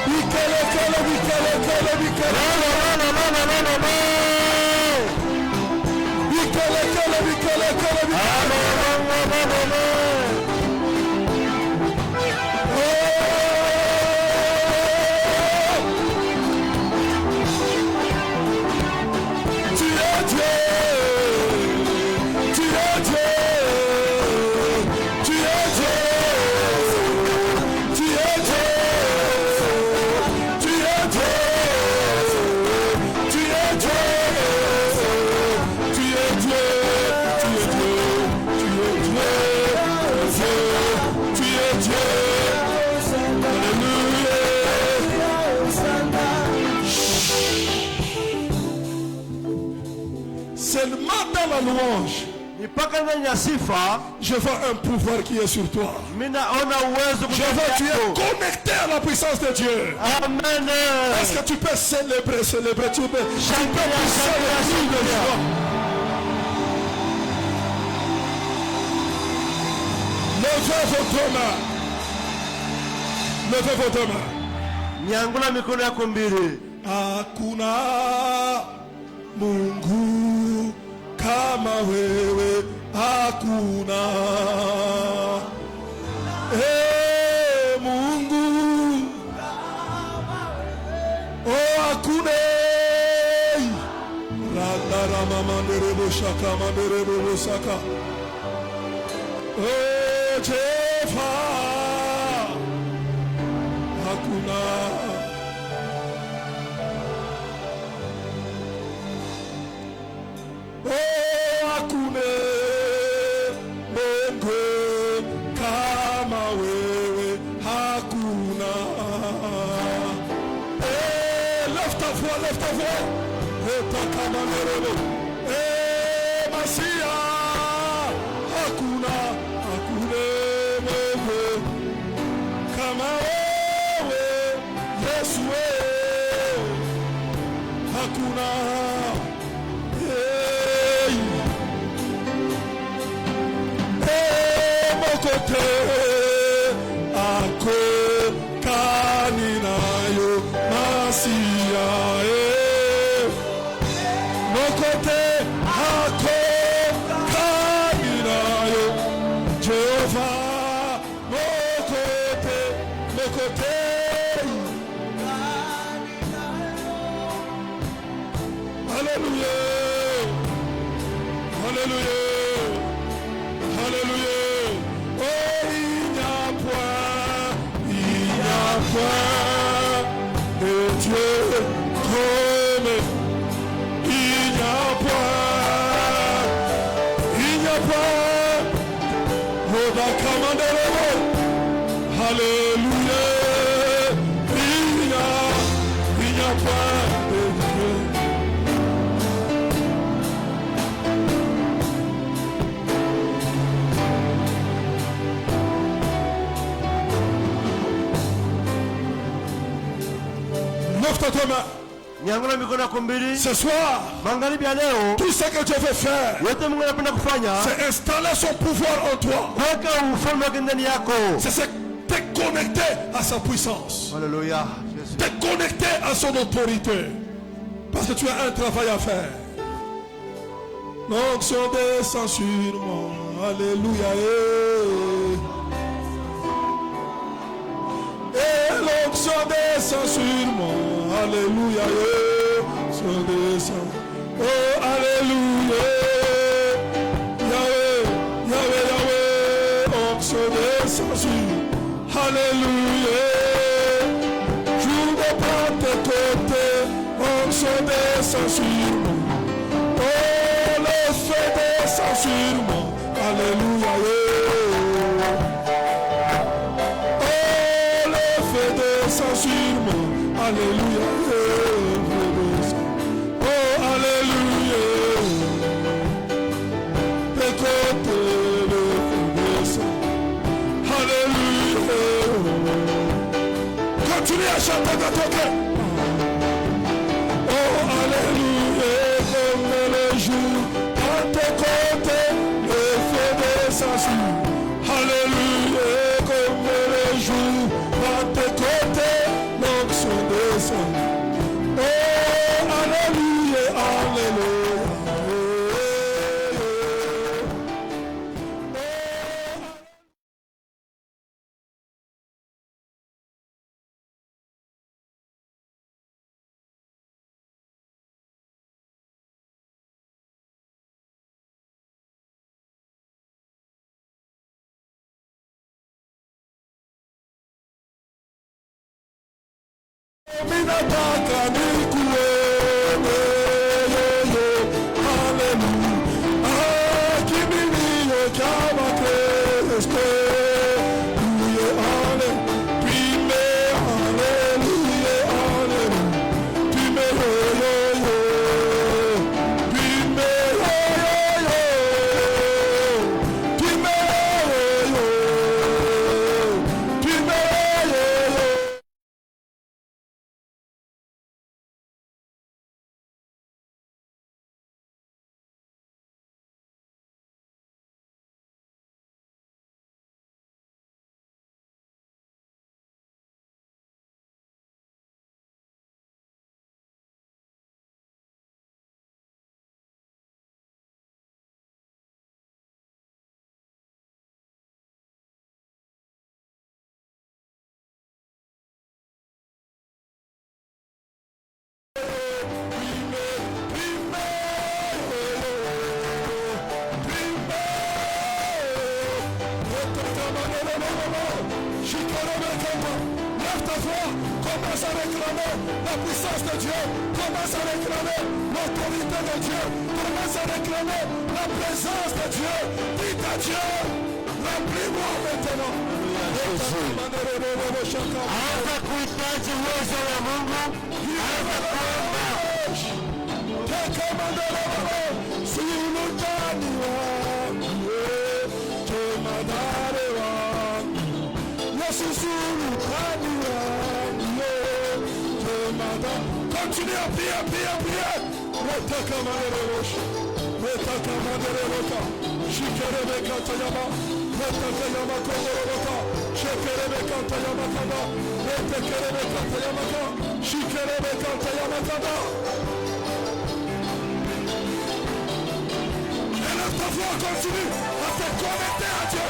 Bikele, kele, bikele, kele, bikele. Bikele, kele, bikele, kele, bikele. Seulement dans la louange, je vois un pouvoir qui est sur toi. Je vois que tu es connecté à la puissance de Dieu. Amen. Est-ce que tu peux célébrer, tu peux pousser le cri de joie. Levez votre main. Levez votre main. Nyangula mikono yako mbili. Hakuna Mungu kama wewe, hakuna. Mungu, oh hakuna. Randa rama manderebo shaka manderebo saka. Oh Jehova, hakuna. Hakuna Mungu kama wewe, hakuna. Lève ta voix, lève ta voix. Kama merebo. Masia, hakuna, hakuna Mungu kama wewe, Yesu, hakuna. Mokote ako kaninayo Masia. Mokote ako kaninayo Jehova. Mokote, mokote. Hallelujah. Hallelujah. Hallelujah. De Dieu comme il n'y a pas, Alléluia, il n'y a pas de Dieu. Ce soir, tout ce que Dieu veut faire, c'est installer son pouvoir en toi. C'est te connecter à sa puissance. Alléluia. Te connecter à son autorité. Parce que tu as un travail à faire. L'onction descend sur moi. Alléluia. Et l'onction descend sur moi. Alléluia. L'onction descend. Oh, alléluia. Yahweh, Yahweh, Yahweh. L'onction descend sur moi. Alléluia. Jour de Pentecôte, onction descend sur moi. Oh, le feu descend sur moi. Alléluia. Sur moi, alléluia, oh alléluia, écoute le feu, alléluia, continue à chanter dans ton cœur, oh alléluia, comme le jour, Pentecôte, le feu descend sur, alléluia, comme le jour. Minataka nikuone, haleluya. Kimbilio cha Wakristo, uye hale, pime haleluya, haleluya. Pime yo, pime yo, pime yo, pime yo. Lève ta voix, commence à réclamer la puissance de Dieu, commence à réclamer l'autorité de Dieu, commence à réclamer la présence de Dieu. Dis à Dieu, remplis-moi maintenant. Anza kuhitaji uwezo wa Mungu. Anza kuomba. Si sultani wangu, jemadari wangu, Yesu sultani wangu, jemadari. Continue à prier, prier, prier. Retaka manereroshi, retaka manereroka, shikerebeka tayama, retaka yama kongoroka, shikerebeka tayama kaba, retekerebeka tayama ka, shikerebeka tayama kaba. Ta voix continue à te connecter à Dieu.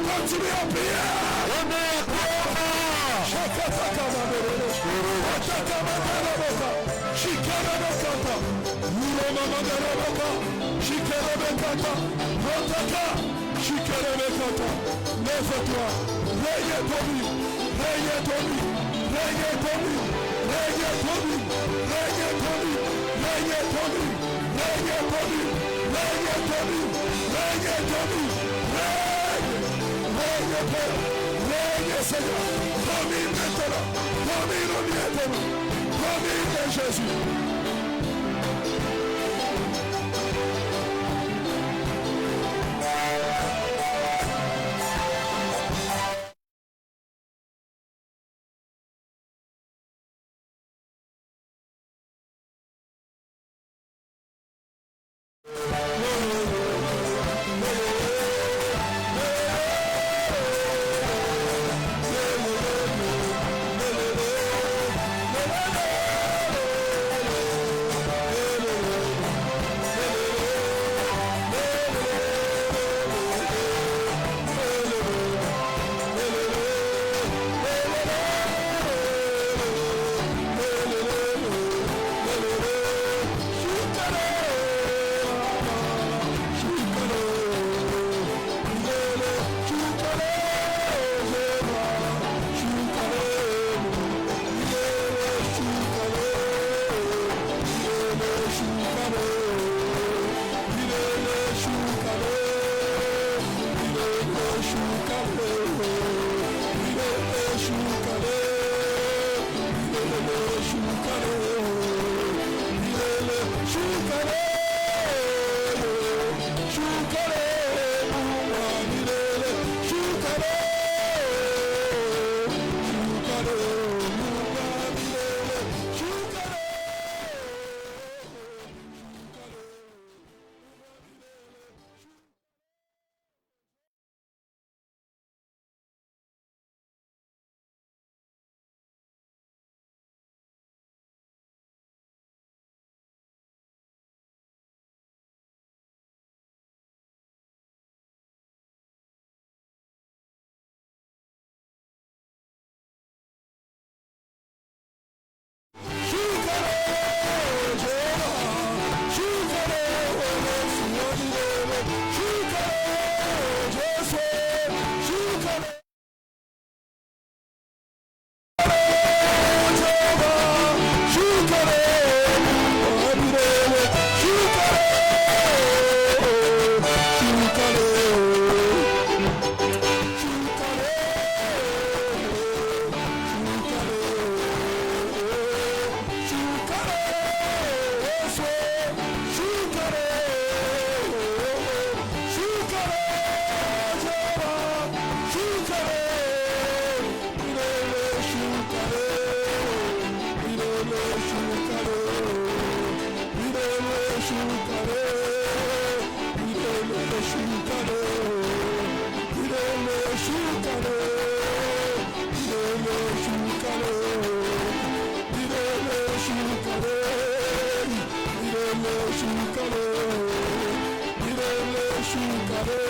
Continue à prier. Lève-toi, règne ton vie, règne ton vie, règne ton vie, règne ton vie, règne ton vie, règne ton vie, règne ton vie, règne ton vie, règne ton vie, règne Père, règne Seigneur, domine maintenant, domine au milieu de nous, domine de Jésus. Shukare,